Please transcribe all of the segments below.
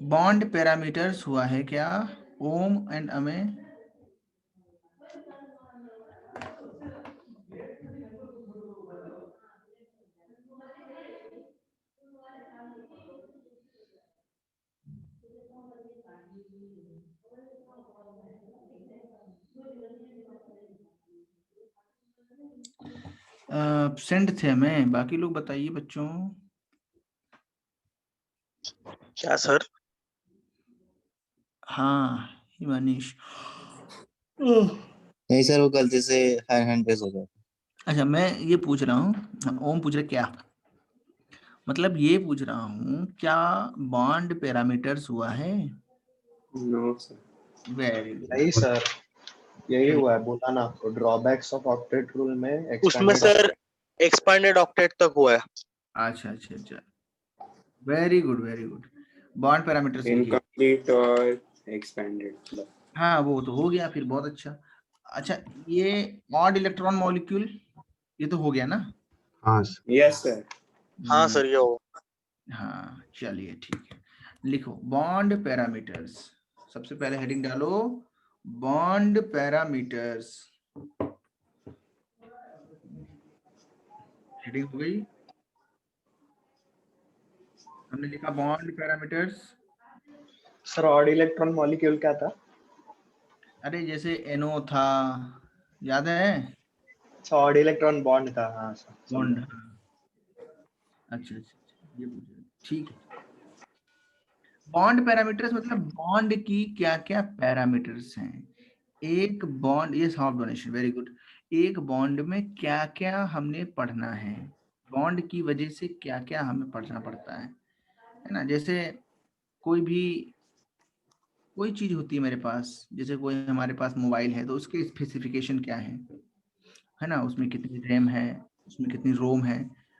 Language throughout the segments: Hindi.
बॉन्ड पैरामीटर्स हुआ है क्या ओम एंड अमे? एब्सेंट थे हमें, बाकी लोग बताइए बच्चों। क्या सर? हाँ हिमानीश। नहीं सर, वो गलती से हैंड रेज हो गया। अच्छा मैं ये पूछ रहा हूँ, ओम पूछ रहे क्या, मतलब ये पूछ रहा हूँ क्या बॉन्ड पैरामीटर्स हुआ है? No sir, very good. नहीं सर, यही हुआ है, बोला ना आपको, ड्रॉबैक्स ऑफ ऑक्टेट रूल में उसमें एक्सपेंडेड। सर एक्सपांडेड ऑक्टेट तक हुआ है। अच्छा अच्छा अच्छा, very good very good. Bond parameters लिखिए। इनकम्प्लीट और एक्सपेंडेड। हाँ वो तो हो गया फिर, बहुत अच्छा। अच्छा ये ऑड इलेक्ट्रॉन मॉलिक्यूल, ये तो हो गया ना? हाँ सर, यस सर। हाँ सर, ये हो। हाँ चलिए ठीक है, लिखो बॉन्ड पैरामीटर्स। सबसे पहले हेडिंग डालो बॉन्ड पैरामीटर्स। हेडिंग हो गई, हमने लिखा bond parameters. Sir odd electron molecule क्या था? अरे जैसे NO था, याद है? अच्छा, ऑड इलेक्ट्रॉन बॉन्ड था, हाँ सर बॉन्ड, समझा। अच्छा अच्छा अच्छा, ये पूछ रहे, ठीक है। बॉन्ड पैरामीटर्स मतलब बॉन्ड की क्या क्या पैरामीटर्स हैं। एक बॉन्ड, ये सॉफ्ट डोनेशन, वेरी गुड। एक बॉन्ड में क्या क्या हमने पढ़ना है, बॉन्ड की वजह से क्या क्या हमें पढ़ना पड़ता है ना? जैसे कोई भी कोई चीज होती है मेरे पास, जैसे कोई हमारे पास मोबाइल है तो उसके स्पेसिफिकेशन क्या है ना? उसमें कितनी रैम है, उसमें कितनी रोम है,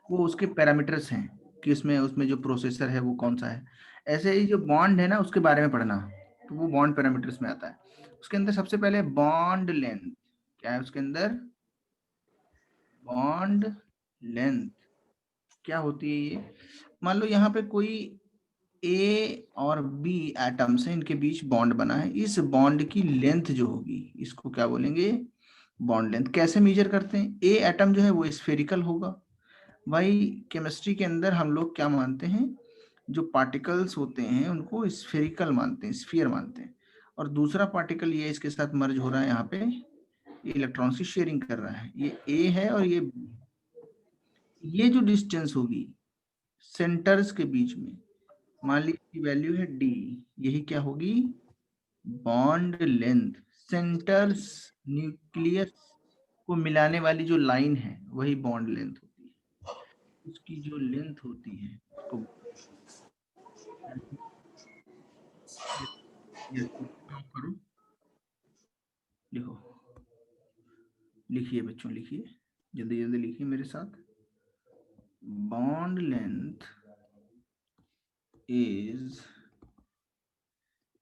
वो उसके पैरामीटर्स हैं कि उसमें उसमें जो प्रोसेसर है वो कौन सा है। ऐसे ही जो बॉन्ड है ना उसके बारे में पढ़ना, तो वो बॉन्ड पैरामीटर्स में आता है। उसके अंदर सबसे पहले बॉन्ड लेंथ, क्या है उसके अंदर? बॉन्ड लेंथ क्या होती है ये? मान लो यहाँ पे कोई ए और बी एटम्स हैं, इनके बीच बॉन्ड बना है, इस बॉन्ड की लेंथ जो होगी इसको क्या बोलेंगे? Bond length. कैसे मेजर करते हैं? ए एटम जो है वो स्फेरिकल होगा। भाई केमिस्ट्री के अंदर हम लोग क्या मानते हैं, जो पार्टिकल्स होते हैं उनको स्फेरिकल मानते हैं, स्फीयर मानते हैं। और दूसरा पार्टिकल ये इसके साथ मर्ज हो रहा है, यहाँ पे इलेक्ट्रॉन की शेयरिंग कर रहा है, ये ए है और ये बी। ये जो डिस्टेंस होगी सेंटर्स के बीच में, मान लीजिए वैल्यू है डी, यही क्या होगी? Bond length. सेंटर्स, न्यूक्लियस को मिलाने वाली जो लाइन है वही बॉन्ड लेंथ होती है। उसकी जो लेंथ होती है उसको करो, लिखो, लिखिए बच्चों लिखिए, जल्दी जल्दी लिखिए मेरे साथ। Bond length is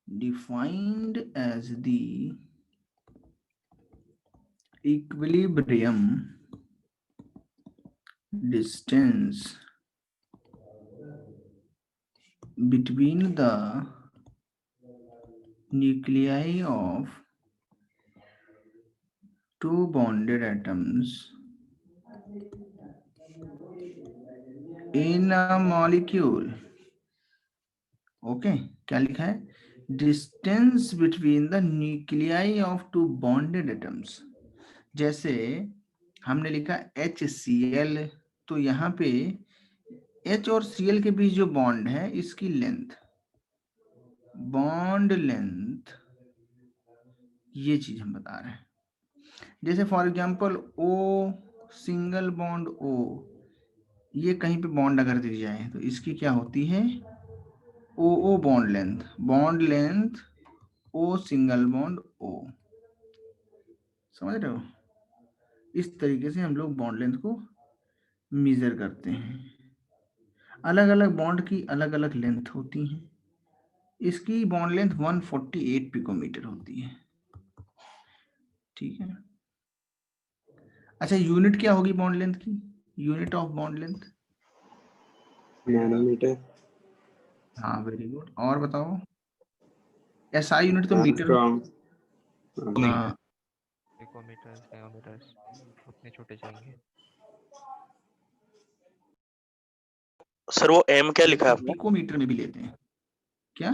defined as the equilibrium distance between the nuclei of two bonded atoms in a molecule. Okay क्या लिखा है? Distance between the nuclei of two bonded atoms. जैसे हमने लिखा HCl, तो यहाँ पे H और Cl के बीच जो बॉन्ड है इसकी लेंथ, बॉन्ड लेंथ, ये चीज हम बता रहे हैं। जैसे for example O single bond O, ये कहीं पे बॉन्ड अगर दी जाए तो इसकी क्या होती है? OO bond length, bond length O single bond O। समझ रहे हो? इस तरीके से हम लोग बॉन्ड लेंथ को मेजर करते हैं। अलग अलग बॉन्ड की अलग अलग लेंथ होती हैं। इसकी बॉन्ड लेंथ 148 पिकोमीटर होती है, ठीक है। अच्छा यूनिट क्या होगी बॉन्ड लेंथ की? Unit of bond length nanometre. हाँ वेरी गुड। और बताओ, एसआई यूनिट तो मीटर। एंगस्ट्रॉम। हाँ पिकोमीटर्स, डायोमीटर्स उतने छोटे चाहिए। सर वो एम क्या लिखा है आपने? पिकोमीटर में भी लेते हैं क्या?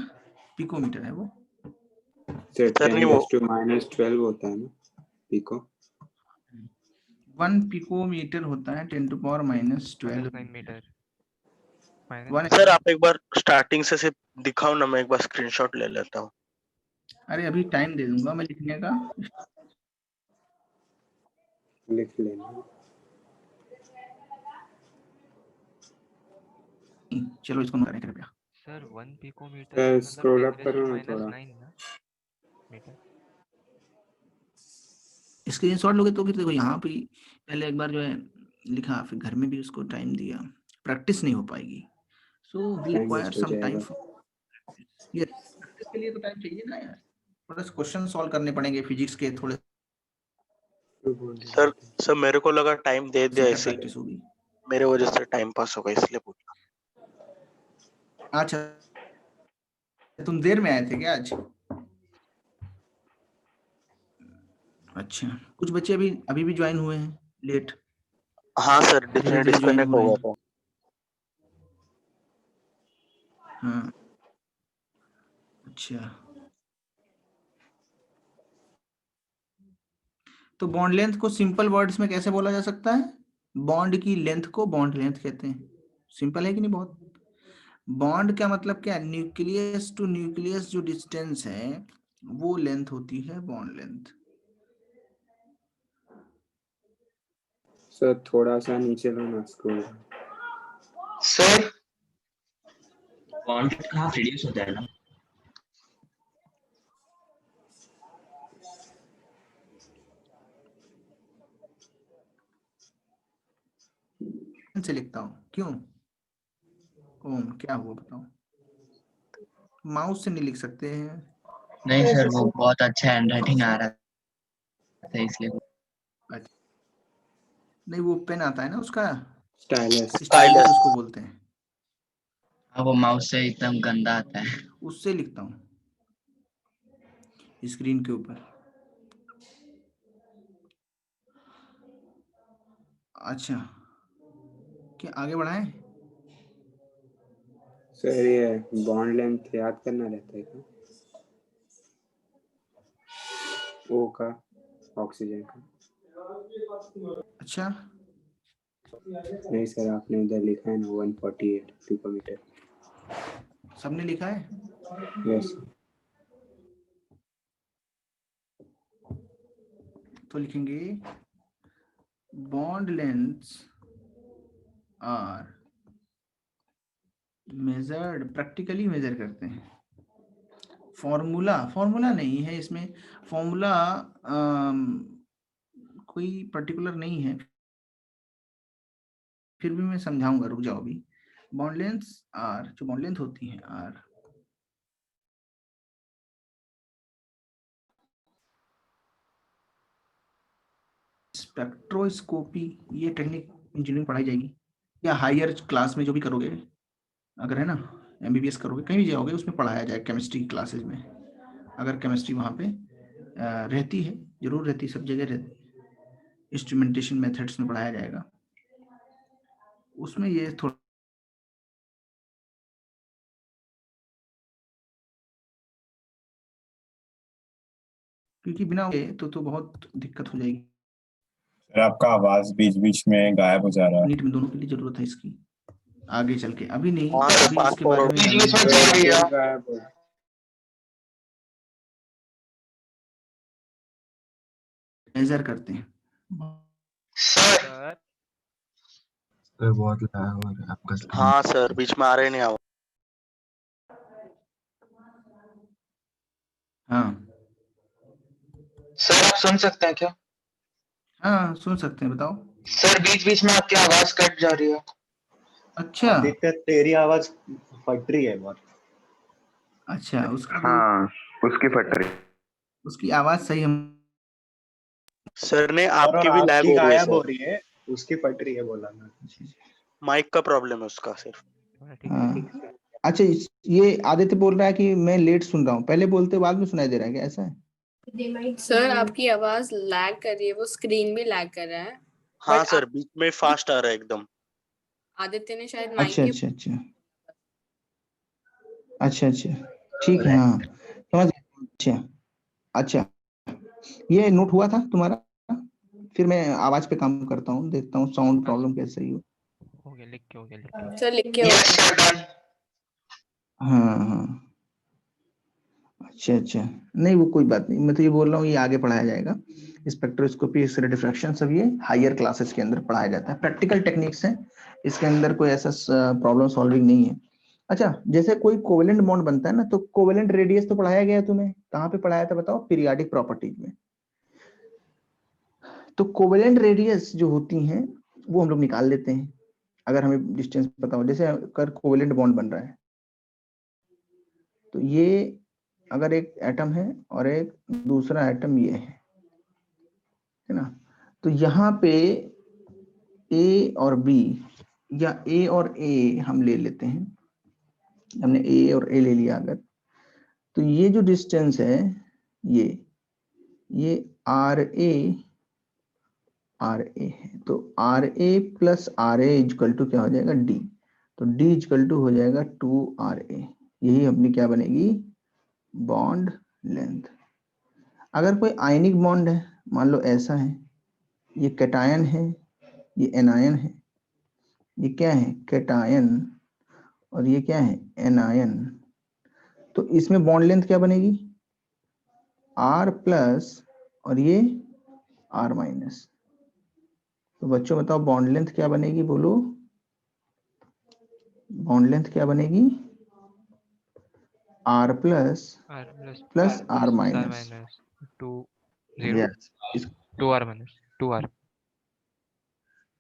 पिकोमीटर है वो। सर सर नहीं, वो 10⁻12 होता है ना पिको। 1 पिकोमीटर होता है 10⁻12। -9 मीटर। सर आप एक बार स्टार्टिंग से सिर्फ दिखाओ ना, मैं एक बार स्क्रीनशॉट ले लेता हूँ। अरे अभी टाइम दे दूंगा मैं लिखने का। लिख लेना। चलो इसको नोट करें कृपया। सर 1 पिकोमीटर सर मतलब स्क्रॉल अप 10⁻⁹ करो ना थोड़ा। ना मीटर। स्क्रीनशॉट लोगे तो फिर देखो यहाँ पे पहले एक बार जो है लिखा, फिर घर में भी उसको टाइम दिया, प्रैक्टिस नहीं हो पाएगी। So we time require waste हो सम टाइम जाएगा। फॉर, यस प्रैक्टिस के लिए तो टाइम चाहिए ना यार। थोड़ा क्वेश्चन सॉल्व करने पड़ेंगे फिजिक्स के, थोड़े सर मेरे को लगा टाइम दे दिया, से क्या इसलिए प्रैक्टिस होगी। मेरे वजह से टाइम पास होगा, इसलिए पूछा। अच्छा तुम देर में आए थे क्या आज? अच्छा कुछ बच्चे अभी अभी भी ज्वाइन हुए हैं लेट, हाँ सर, धीरे धीरे ज्वाइन डिस्कनेक्ट हो हो रहे गया हैं। था। हाँ अच्छा, तो बॉन्ड लेंथ को सिंपल वर्ड्स में कैसे बोला जा सकता है? बॉन्ड की लेंथ को बॉन्ड लेंथ कहते हैं। सिंपल है कि नहीं बहुत? बॉन्ड का मतलब क्या? न्यूक्लियस टू न्यूक्लियस जो डिस्टेंस है वो लेंथ होती है बॉन्ड लेंथ। सर थोड़ा सा नीचे लो ना स्क्रॉल। सर बॉन्ड कहाँ रेडियस होता है ना? से लिखता हूँ क्यों? ओम क्या हुआ बताओ? माउस से नहीं लिख सकते हैं? नहीं सर, वो बहुत अच्छा हैंडराइटिंग आ रहा था इसलिए। नहीं वो पेन आता है ना उसका, स्टाइलस। स्टाइलस उसको बोलते हैं, हाँ वो माउस से एकदम गंदा आता है। उससे लिखता हूँ स्क्रीन के ऊपर। अच्छा क्या आगे बढ़ाएं? सर ये बॉन्ड लेंथ याद करना रहता है क्या? ओ का, ऑक्सीजन का। अच्छा नहीं सर, आपने उधर लिखा है ना 148 पिकोमीटर। सबने लिखा है? यस। तो लिखेंगे bond lengths are measured, practically measure करते हैं। फॉर्मूला नहीं है इसमें, फॉर्मूला कोई पर्टिकुलर नहीं है, फिर भी मैं समझाऊंगा, रुक जाओ अभी। बॉन्ड लेंथ्स आर, जो बॉन्ड लेंथ होती है आर स्पेक्ट्रोस्कोपी, ये टेक्निक इंजीनियरिंग पढ़ाई जाएगी या हायर क्लास में जो भी करोगे, अगर है ना एमबीबीएस करोगे कहीं भी जाओगे उसमें पढ़ाया जाए केमिस्ट्री क्लासेज में। अगर केमिस्ट्री वहाँ पे रहती है, जरूर रहती है, सब जगह रहती है, इंस्ट्रूमेंटेशन मेथड्स में पढ़ाया जाएगा, उसमें ये थोड़ा क्योंकि बिना तो बहुत दिक्कत हो जाएगी। सर आपका आवाज बीच बीच में गायब हो जा रहा है। नीट में दोनों के लिए जरूरत है इसकी, आगे चल के, अभी नहीं, हाँ सर, अभी फास्ट इसके बारे में फॉरवर्ड। मेजर करते हैं। सर बहुत लैग हो रहा है आपका स्क्रीन। हाँ सर, बीच में आ रहे नहीं आवाज। हाँ सर आप सुन सकते हैं क्या? हाँ सुन सकते हैं, बताओ। सर बीच बीच में आपकी आवाज कट जा रही है। अच्छा आदित्य तेरी आवाज फट रही है बहुत। अच्छा उसकी हाँ उसकी फट रही। उसकी आवाज सही हम सर ने और आपकी भी लैग आपकी हो रही है गायब हो सर, रही है, उसकी फट रही है बोला ना। माइक का प्रॉब्लम है उसका सिर्फ। ठीक है। अच्छा ये आदित्य बोल रहा है कि मैं लेट सुन रहा हूँ, पहले बोलते बाद में सुनाई दे रहा है क्या, ऐसा है? सर आपकी आवाज लैग कर रही है, वो स्क्रीन भी लैग कर रहा है। हाँ बट सर, बीच में फास्ट आ रहा है एकदम। आदित्य ने शायद माइक अच्छा के अच्छा अच्छा अच्छा अच्छा ठीक है, हाँ समझ गया। अच्छा अच्छा, ये नोट हुआ था तुम्हारा, फिर मैं आवाज पे काम करता हूँ, देखता हूँ साउंड प्रॉब्लम कैसे ही हो। हो गया, लिख के हो गया, लिख के। सर लिख के Yes, sir, done. हाँ हाँ अच्छा अच्छा, नहीं वो कोई बात नहीं, मैं तो ये बोल रहा हूँ ये आगे पढ़ाया जाएगा, स्पेक्ट्रोस्कोपी, एक्सरे डिफ्रैक्शन सब ये हायर क्लासेस के अंदर पढ़ाया जाता है, प्रैक्टिकल टेक्निक्स हैं, इसके अंदर कोई ऐसा प्रॉब्लम सॉल्विंग नहीं है। अच्छा, जैसे कोई कोवेलेंट बॉन्ड बनता है ना, तो कोवेलेंट रेडियस तो पढ़ाया गया है तुम्हें, कहाँ पे पढ़ाया था बताओ, पीरियाडिक प्रॉपर्टीज में। तो कोवेलेंट रेडियस जो होती हैं वो हम लोग निकाल लेते हैं अगर हमें डिस्टेंस पता हो। जैसे अगर कोवेलेंट बॉन्ड बन रहा है तो ये अगर एक एटम है और एक दूसरा एटम ये है ना, तो यहाँ पे ए और बी या ए और ए हम ले लेते हैं, हमने ए और ए ले लिया अगर, तो ये जो डिस्टेंस है ये आर ए है, तो R A plus R A equal to क्या हो जाएगा, डी, तो डी इजकल टू हो जाएगा 2 RA, यही अपनी क्या बनेगी, बॉन्ड लेंथ। अगर कोई आयनिक बॉन्ड है, मान लो ऐसा है, ये कैटायन है, ये एनायन है, ये क्या है कैटायन, और ये क्या है एनायन, तो इसमें बॉन्ड लेंथ क्या बनेगी, आर प्लस और ये आर माइनस। तो बच्चों बताओ बॉन्ड लेंथ क्या बनेगी, बोलो बॉन्ड लेंथ क्या बनेगी, R plus R plus plus R R minus. minus 2 0 2 R minus 2 R।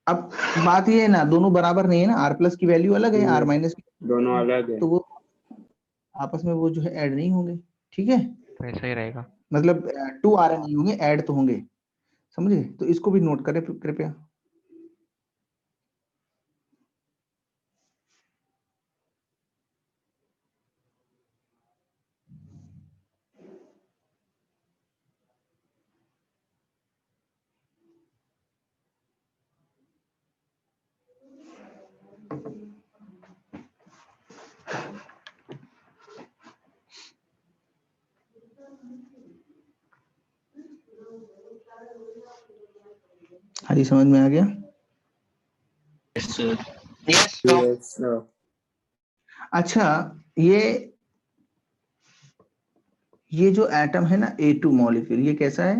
अब बात ये है ना, दोनों बराबर नहीं है ना, आर प्लस की वैल्यू अलग है, आर माइनस दोनों अलग है। तो वो आपस में वो जो है ऐड नहीं होंगे, ठीक है, तो ऐसा ही रहेगा। मतलब 2 RA नहीं होंगे, ऐड तो होंगे, समझे, तो इसको भी नोट करें कृपया। हाँ जी, समझ में आ गया। Yes, sir. Yes, sir. Yes, sir. अच्छा, ये जो एटम है ना A2 मॉलिक्यूल, ये कैसा है,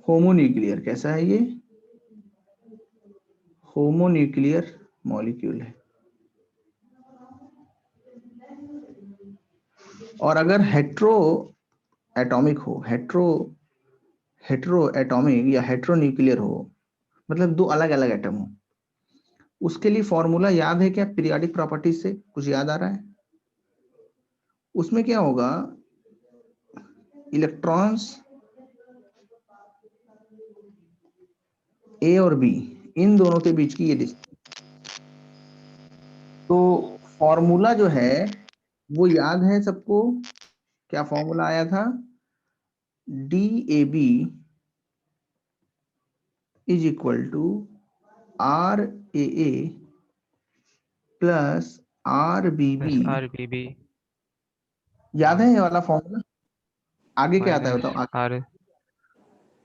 होमोन्यूक्लियर, कैसा है ये, होमोन्यूक्लियर मॉलिक्यूल है। और अगर हेट्रो एटॉमिक हो, हेट्रो एटॉमिक या हेट्रोन्यूक्लियर हो, मतलब दो अलग अलग एटम हो, उसके लिए फॉर्मूला याद है क्या, पीरियोडिक प्रॉपर्टीज से कुछ याद आ रहा है, उसमें क्या होगा, इलेक्ट्रॉन्स ए और बी, इन दोनों के बीच की ये डिस्टेंस, तो फॉर्मूला जो है वो याद है सबको, क्या फॉर्मूला आया था, DAB is equal to RAA plus plus RBB, RBB याद है ये वाला फॉर्मूला, आगे क्या आता है माइनस बताओ, R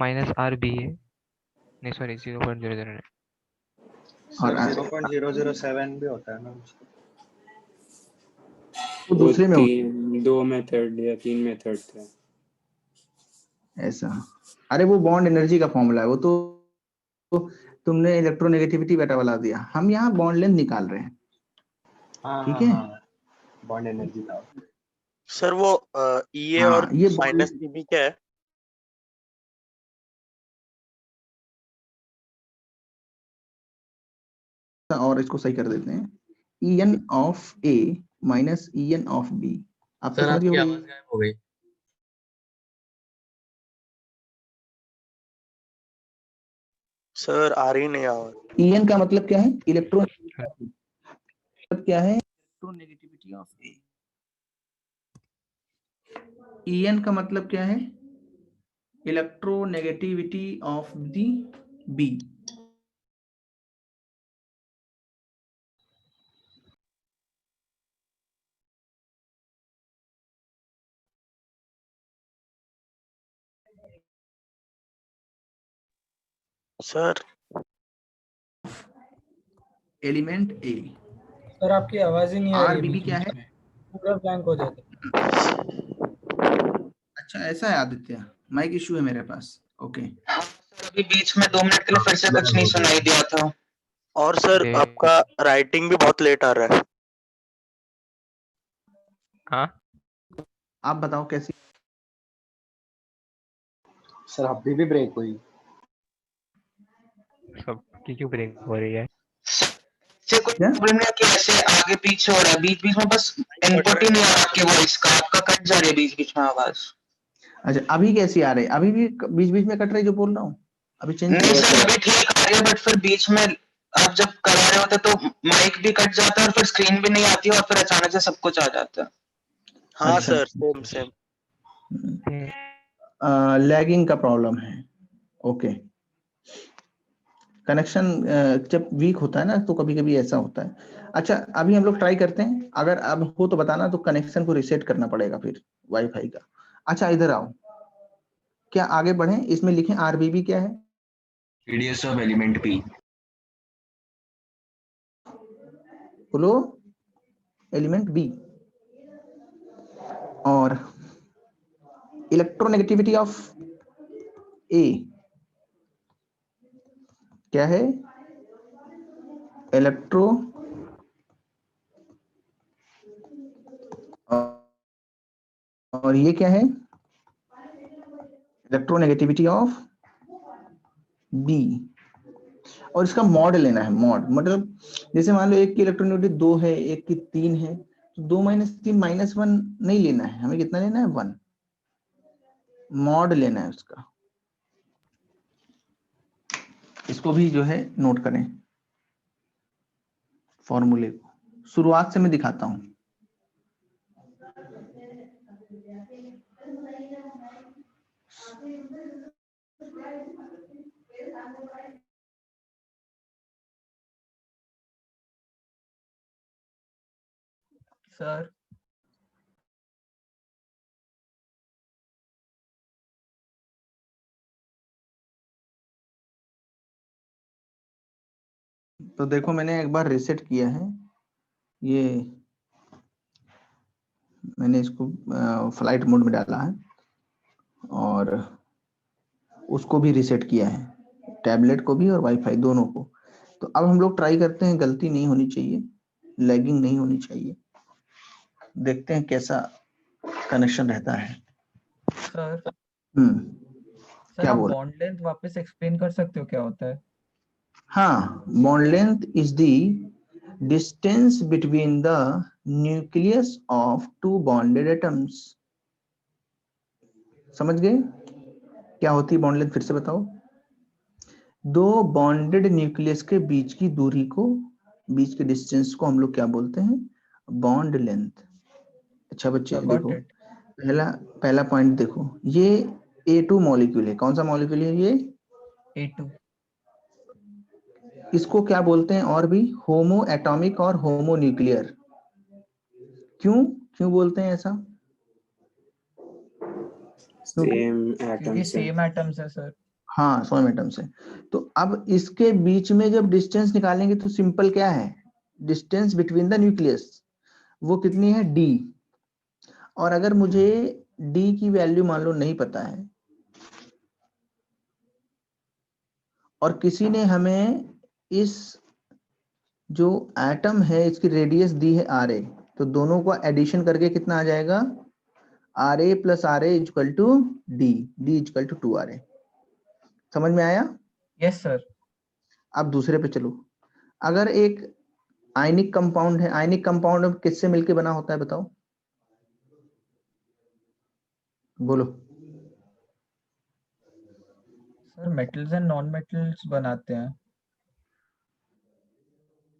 माइनस RBA, नहीं सॉरी 0.009। सर और 0.007 भी होता है ना, तो दूसरे में दो मेथड या 3 मेथड थे ऐसा, अरे वो बॉन्ड एनर्जी का फॉर्मूला है, वो तो तुमने इलेक्ट्रोनेगेटिविटी बेटा वाला दिया, हम यहाँ बॉन्ड लेंथ निकाल रहे हैं, ठीक है, बॉन्ड एनर्जी का। सर वो EA हाँ और ये माइनस बॉन्ड, EB क्या है? और इसको सही कर देते हैं, EN of A minus EN of B, आप तो सर समझ गए आपकी होगे। आवाज गायब हो गई। सर आ रही नहीं आवाज। EN का मतलब क्या है, इलेक्ट्रॉन, मतलब क्या है इलेक्ट्रोनेगेटिविटी ऑफ ए। En का मतलब क्या है electronegativity of the B. Sir element A. Sir आपकी आवाज ही नहीं आ रही है, आरबीबी बीच क्या बीच है? में पूरा ब्लैंक हो जाता है। अच्छा ऐसा है आदित्य, माइक इशू है मेरे पास। ओके हाँ सर, अभी बीच में 2 मिनट के लिए फिर से कुछ नहीं सुनाई दिया था। और सर ए, आपका राइटिंग भी बहुत लेट आ रहा है। हाँ आप बताओ कैसी। सर अभी भी ब्रेक हुई। सबकी क्यों ब्रेक हो रही है? से कोई क्या? प्रॉब्लम नहीं है कि ऐसे आगे पीछे हो रहा है, बीच बीच में बस इनपुट ही नहीं आ रहा आपकी वॉइस का, आपका कट जा रही है बीच बीच में आवाज। अच्छा अभी कैसी आ रही है? अभी भी बीच बीच में कट रही जो बोल रहा हूँ? अभी चेंज नहीं किया? सर अभी ठीक आ रही है, बट फिर बीच में आप जब करा रहे होते तो माइक भी कट जाता है और फिर स्क्रीन भी नहीं आती और फिर अचानक से सब कुछ आ जाता है। हाँ अच्छा। Sir same same. लैगिंग का प्रॉब्लम है। ओके कनेक्शन जब वीक होता है ना तो कभी कभी ऐसा होता है। अच्छा अभी हम लोग ट्राई करते हैं, अगर अब हो तो बताना, तो कनेक्शन को रिसेट करना पड़ेगा फिर वाईफाई का। अच्छा इधर आओ, क्या आगे बढ़े? इसमें लिखें आरबीबी क्या है? Radius of element P. बोलो एलिमेंट बी। और इलेक्ट्रोनेगेटिविटी ऑफ ए क्या है? इलेक्ट्रो और ये क्या है? Electronegativity of B. और इसका मॉड लेना है। मॉड मतलब जैसे मान लो एक की इलेक्ट्रोनेगेटिविटी 2 है, एक की 3 है, तो 2 - 3 -1 नहीं लेना है हमें। कितना लेना है? 1। मॉड लेना है उसका। इसको भी जो है नोट करें फॉर्मूले को। शुरुआत से मैं दिखाता हूं। सर तो देखो मैंने एक बार रीसेट किया है, ये मैंने इसको फ्लाइट मोड में डाला है और उसको भी रीसेट किया है, टैबलेट को भी और वाईफाई दोनों को। तो अब हम लोग ट्राई करते हैं, गलती नहीं होनी चाहिए, लैगिंग नहीं होनी चाहिए। देखते हैं कैसा कनेक्शन रहता है। सर सर क्या आप बोल? बॉन्ड लेंथ वापस एक्सप्लेन कर सकते हो क्या होता है? हाँ, bond length is the distance between the nucleus of 2 bonded atoms. समझ गए क्या होती है बॉन्ड लेंथ? फिर से बताओ। 2 बॉन्डेड न्यूक्लियस के बीच की दूरी को, बीच के डिस्टेंस को हम लोग क्या बोलते हैं? Bond length. अच्छा बच्चे देखो, पहला पहला पॉइंट देखो, ये A2 मॉलिक्यूल है। कौन सा मॉलिक्यूल है ये? A2। इसको क्या बोलते हैं और भी? होमो एटॉमिक और होमो न्यूक्लियर। क्यों क्यों बोलते हैं ऐसा? सेम एटम क्योंकि से। सेम एटम्स है सर। हाँ 100 एटम्स है। तो अब इसके बीच में जब डिस्टेंस निकालेंगे तो सिंपल क्या है? डिस्टेंस बिटवीन द न्यूक्लियस वो कितनी है? D। और अगर मुझे D की वैल्यू मान लो नहीं पता है और किसी ने हमें इस जो एटम है इसकी रेडियस दी है RA, तो दोनों को एडिशन करके कितना आ जाएगा? RA + RA = D, D = 2RA। समझ में आया? Yes sir. अब दूसरे पे चलो। अगर एक आयनिक कंपाउंड है, आयनिक कंपाउंड किससे मिलके बना होता है बताओ? बोलो। Sir metals and non metals बनाते हैं।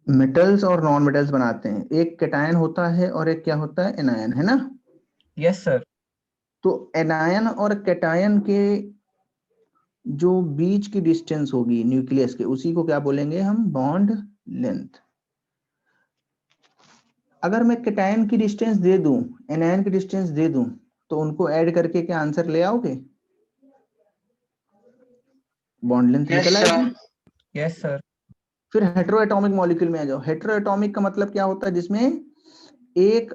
मेटल्स और नॉन मेटल्स बनाते हैं, एक कैटायन होता है और एक क्या होता है, एनायन, है ना। Yes sir. तो एनायन और कैटायन के जो बीच की डिस्टेंस होगी न्यूक्लियस के, उसी को क्या बोलेंगे हम, बॉन्ड लेंथ। अगर मैं कैटायन की डिस्टेंस दे दूं, एनायन की डिस्टेंस दे दूं, तो उनको ऐड करके क्या आंसर ले आओगे, बॉन्ड लेंथ यस निकल आएगी। सर। Yes sir. फिर हेटेरोएटॉमिक मॉलिक्यूल में आ जाओ। हेटेरोएटॉमिक का मतलब क्या होता है, जिसमें एक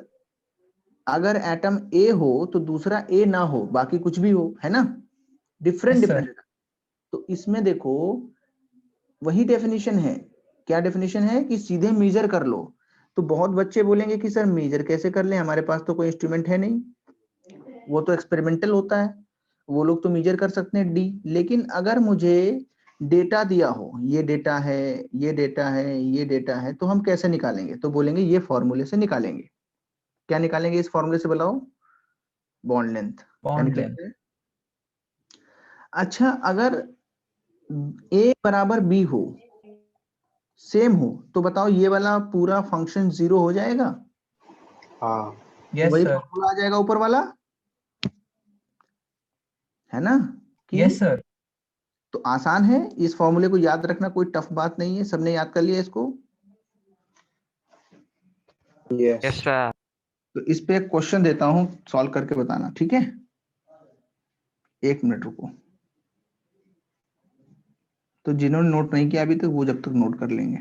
अगर एटम ए हो तो दूसरा ए ना हो, बाकी कुछ भी हो, है ना, डिफरेंट Yes, sir. डिफरेंट। तो इसमें देखो वही डेफिनेशन है, क्या डेफिनेशन है कि सीधे मेजर कर लो। तो बहुत बच्चे बोलेंगे कि सर मेजर कैसे कर लें, हमारे पास तो कोई इंस्ट्रूमेंट है नहीं, वो तो एक्सपेरिमेंटल होता है, वो लोग तो मेजर कर सकते हैं डी। लेकिन अगर मुझे डेटा दिया हो, ये डेटा है, ये डेटा है, ये डेटा है, तो हम कैसे निकालेंगे, तो बोलेंगे ये फॉर्मूले से निकालेंगे। क्या निकालेंगे इस फॉर्मूले से, बताओ, बॉन्ड लेंथ। क्या Bond निकालेंगे? अच्छा, अगर ए बराबर बी हो, सेम हो, तो बताओ ये वाला पूरा फंक्शन 0 हो जाएगा। हाँ तो Yes, वही sir. फॉर्मूला आ जाएगा ऊपर वाला, है ना कि। Yes, sir. तो आसान है, इस फॉर्मूले को याद रखना कोई टफ बात नहीं है, सबने याद कर लिया इसको। Yes yes sir. तो इस पे एक क्वेश्चन देता हूं, सॉल्व करके बताना, ठीक है। 1 मिनट रुको। तो जिन्होंने नोट नहीं किया अभी तक, वो जब तक नोट कर लेंगे।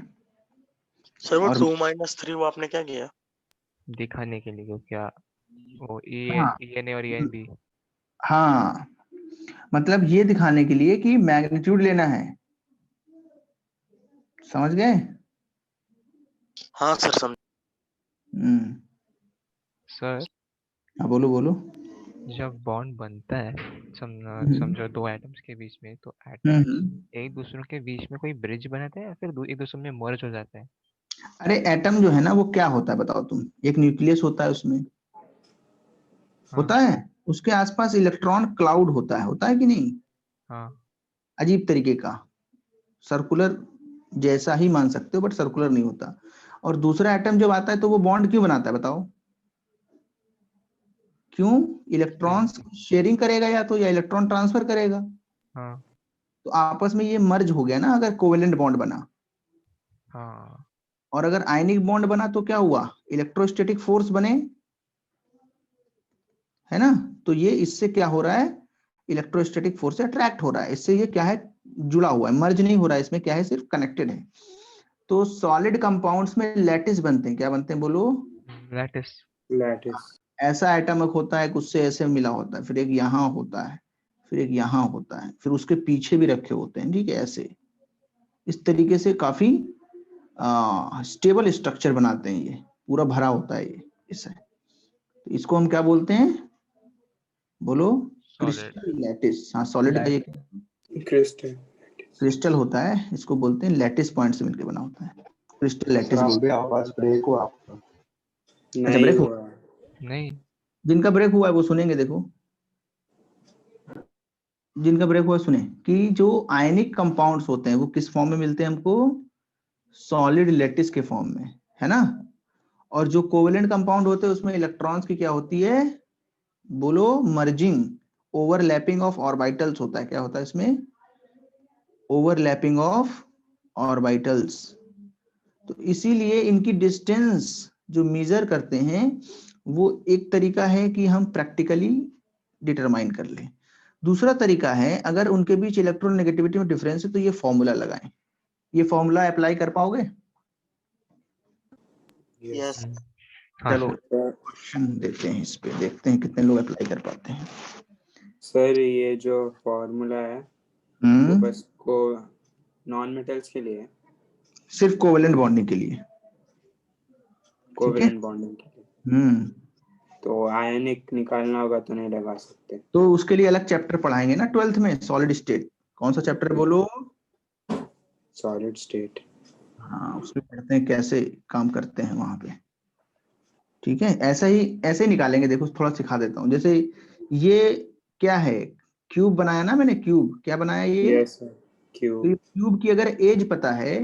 सर वो और 2 - 3 वो आपने क्या किया? दिखाने के लिए क्या, वो हाँ, ENA और ENB। हाँ, मतलब ये दिखाने के लिए कि मैग्नीट्यूड लेना है, समझ गए। हाँ सर समझ। हम्म। सर हाँ बोलो बोलो। जब बॉन्ड बनता है, समझो दो एटम्स के बीच में, तो एटम्स हम्म। एक दूसरे के बीच में कोई ब्रिज बनाते हैं या फिर एक दूसरे में मर्ज हो जाते हैं? अरे एटम जो है ना, वो क्या होता है बताओ तुम, एक न्यूक्लियस होता है, उसमें हाँ होता है, उसके आसपास इलेक्ट्रॉन क्लाउड होता है कि नहीं, हाँ। अजीब तरीके का, सर्कुलर जैसा ही मान सकते हो, बट सर्कुलर नहीं होता। और दूसरा एटम जब आता है तो वो बॉन्ड क्यों बनाता है बताओ, क्यों, इलेक्ट्रॉन्स शेयरिंग करेगा, या इलेक्ट्रॉन ट्रांसफर करेगा। हाँ तो आपस में ये मर्ज हो गया ना, अगर कोवेलेंट बॉन्ड बना। हाँ। और अगर आयनिक बॉन्ड बना तो क्या हुआ, इलेक्ट्रोस्टैटिक फोर्स बने, है ना। तो ये इससे क्या हो रहा है, इलेक्ट्रोस्टैटिक फोर्स से अट्रैक्ट हो रहा है, इससे ये क्या है, जुड़ा हुआ है, मर्ज नहीं हो रहा है, इसमें क्या है, सिर्फ कनेक्टेड है। तो सॉलिड कंपाउंड्स में लैटिस बनते हैं, क्या बनते हैं बोलो, लैटिस। लैटिस ऐसा एटम एक होता है, एक उससे ऐसे मिला होता है, फिर एक यहाँ होता है, फिर एक यहाँ होता है, फिर उसके पीछे भी रखे होते हैं, ठीक है, ऐसे इस तरीके से काफी स्टेबल स्ट्रक्चर बनाते हैं, ये पूरा भरा होता है ये इससे। तो इसको हम क्या बोलते हैं, बोलो, सॉलिड। Crystal lattice. हाँ, सॉलिड का ये क्रिस्टल क्रिस्टल होता है, इसको बोलते हैं लैटिस पॉइंट से मिलकर बना होता है, क्रिस्टल सर लैटिस आप बोलते भी हैं। आवाज ब्रेक हुआ आपका। अच्छा, नहीं ब्रेक हो, हुआ। नहीं। जिनका ब्रेक हुआ है वो सुनेंगे, देखो जिनका ब्रेक हुआ है सुने, कि जो आयनिक कंपाउंड्स होते हैं वो किस फॉर्म में मिलते हैं हमको, सॉलिड लैटिस के फॉर्म में, है ना। और जो कोवेलेंट कंपाउंड होते हैं उसमें इलेक्ट्रॉन्स की क्या होती है, बोलो, मर्जिंग, ओवरलैपिंग ऑफ ऑर्बिटल्स होता है, क्या होता है इसमें, ओवरलैपिंग ऑफ ऑर्बिटल्स। तो इसीलिए इनकी डिस्टेंस जो मेजर करते हैं, वो एक तरीका है कि हम प्रैक्टिकली डिटरमाइन कर लें। दूसरा तरीका है, अगर उनके बीच इलेक्ट्रोनेगेटिविटी में डिफरेंस है तो ये फॉर्मूला लगाएं। ये फॉर्मूला अप्लाई कर पाओगे? यस। हाँ चलो सर। क्वेश्चन देते हैं, इस पे देखते हैं कितने लोग अप्लाई कर पाते हैं। सर ये जो फॉर्मूला है वो बस को नॉन मेटल्स के लिए है, सिर्फ कोवेलेंट बॉन्डिंग के लिए, ठीक है। कोवेलेंट बॉन्डिंग के लिए। हम्म। तो आयनिक निकालना होगा तो नहीं लगा सकते। तो उसके लिए अलग चैप्टर पढ़ाएंगे ना 12th में, सॉलिड स्टेट। कौन सा चैप्टर है बोलो? Solid state. हाँ, उसमें पढ़ते हैं कैसे काम करते हैं वहां पे, ठीक है। ऐसे ही निकालेंगे, देखो थोड़ा सिखा देता हूँ। जैसे ये क्या है, क्यूब बनाया ना मैंने, क्यूब क्या बनाया ये, यस सर, तो ये क्यूब। क्यूब की अगर एज पता है,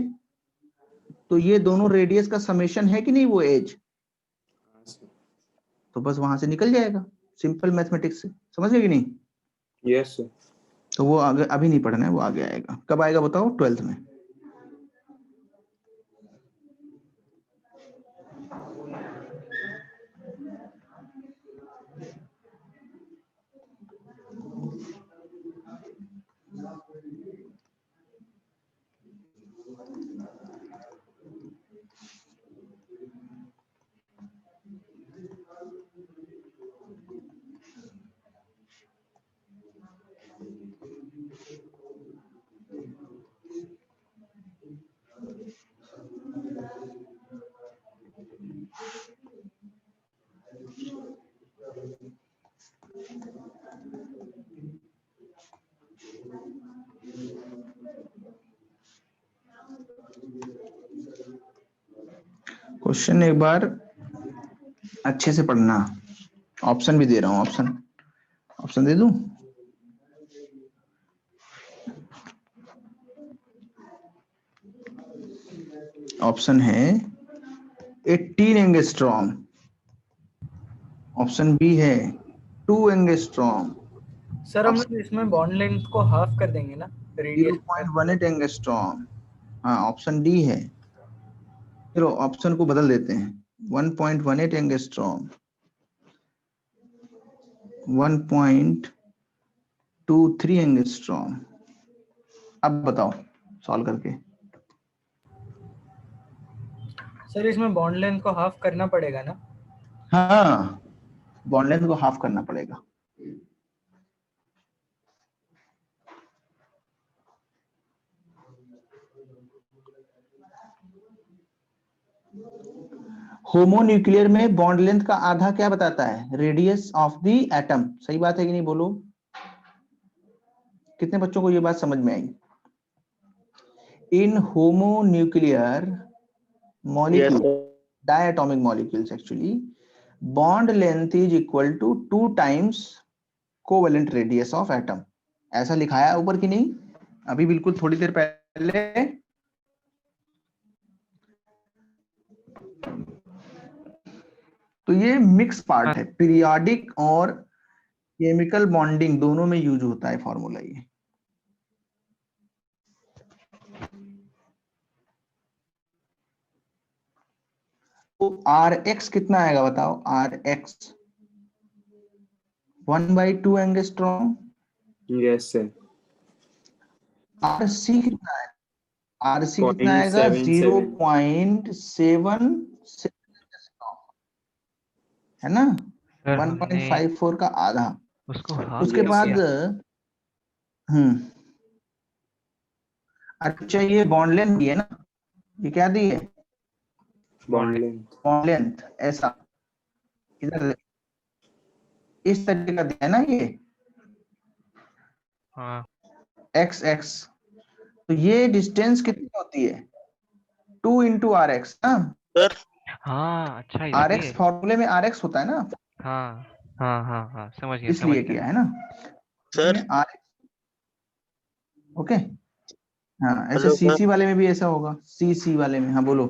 तो ये दोनों रेडियस का समेशन है कि नहीं वो एज, तो बस वहां से निकल जाएगा, सिंपल मैथमेटिक्स से, समझ गए कि नहीं? Yes sir. तो वो आगे अभी नहीं पढ़ना है, वो आगे आएगा। कब आएगा बताओ? 12th में। क्वेश्चन एक बार अच्छे से पढ़ना, ऑप्शन भी दे रहा हूं, ऑप्शन दे दूं? ऑप्शन है 18 एंगस्ट्रॉम, ऑप्शन बी है 2 एंगस्ट्रॉम, सर हम लोग इसमें बॉन्ड लेंथ को हाफ कर देंगे ना, रेडियस 0.18 एंगस्ट्रॉम। हाँ, ऑप्शन डी है। चलो ऑप्शन को बदल देते हैं, 1.18 एंगस्ट्रॉम, 1.23 एंगस्ट्रॉम। अब बताओ सॉल्व करके। सर इसमें बॉन्ड लेंथ को हाफ करना पड़ेगा ना? हाँ, बॉन्ड लेंथ को हाफ करना पड़ेगा। होमोन्यूक्लियर में बॉन्ड लेंथ का आधा क्या बताता है? Radius of the atom. सही बात है कि नहीं, बोलो। कितने बच्चों को ये बात समझ में आई? In homonuclear molecule, diatomic molecules actually, bond length is equal to 2 times covalent radius of atom. ऐसा लिखाया है ऊपर कि नहीं? अभी बिल्कुल थोड़ी देर पहले तो ये मिक्स पार्ट है, पीरियोडिक और केमिकल बॉन्डिंग दोनों में यूज होता है फॉर्मूला ये। तो Rx कितना आएगा बताओ? Rx 1/2 angstrom. Yes sir. Rc कितना है? Rc कितना आएगा? 0.77 0.76 है ना, सर हमने 1.54 का आधा। उसको हाफ उसके क्यों बाद किया? अच्छा ये बॉन्ड लेंथ दी है ना, ये क्या दी है? Bond length. बॉन्ड लेंथ ऐसा इधर इस तरीके का दिया है ना ये, हाँ x, तो ये डिस्टेंस कितनी होती है? 2 इंटू आर एक्स ना। सर हाँ, अच्छा आर एक्स इसलिए। फॉर्मूले में आर एक्स होता है ना, हाँ हाँ हाँ हाँ, समझ गया इसलिए समझ किया गया। है ना। सर इसमें आर एक्स, ओके। हाँ, ऐसे हेलो सर। सीसी वाले में भी ऐसा होगा, सीसी वाले में। हाँ बोलो,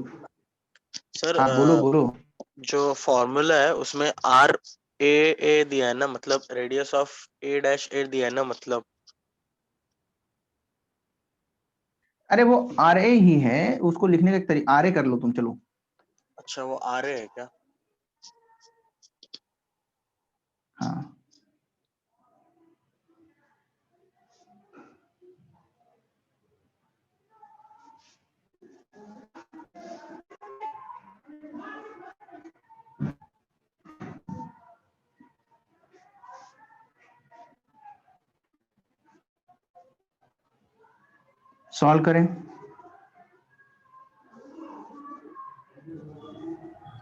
सर हाँ बोलो बोलो। जो फॉर्मूला है उसमें आर ए दिया है ना, मतलब रेडियस ऑफ A' दिया है ना, मतलब। अरे वो आर ए ही है, उसको लिखने का एक तरीका आर ए कर लो तुम, चलो। अच्छा, वो आर ए है क्या? हाँ सॉल्व करें।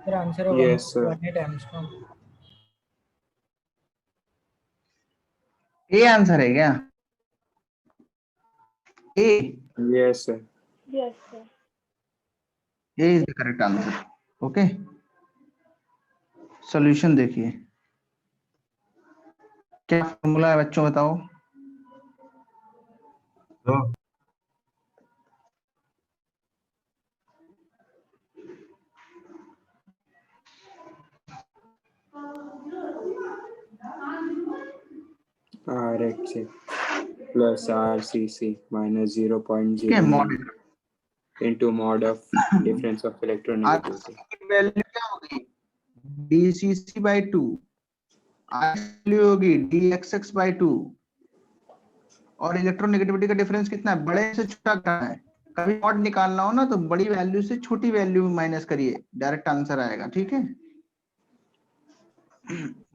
सर आंसर है yes sir. 1.18 angstrom. A answer है क्या? A, yes sir. A is the correct answer. Okay, solution देखिए क्या फॉर्मूला है बच्चों, बताओ। RHC plus RCC minus ठीक है, 0.09 mod into mod of difference of electronegativity. Value क्या होगी? DCC by 2, वैल्यू होगी DXX by 2, और इलेक्ट्रोनेगेटिविटी का डिफरेंस कितना है? बड़े से छोटा करना है। कभी मॉड निकालना हो ना तो बड़ी वैल्यू से छोटी वैल्यू माइनस करिए, डायरेक्ट आंसर आएगा। ठीक है,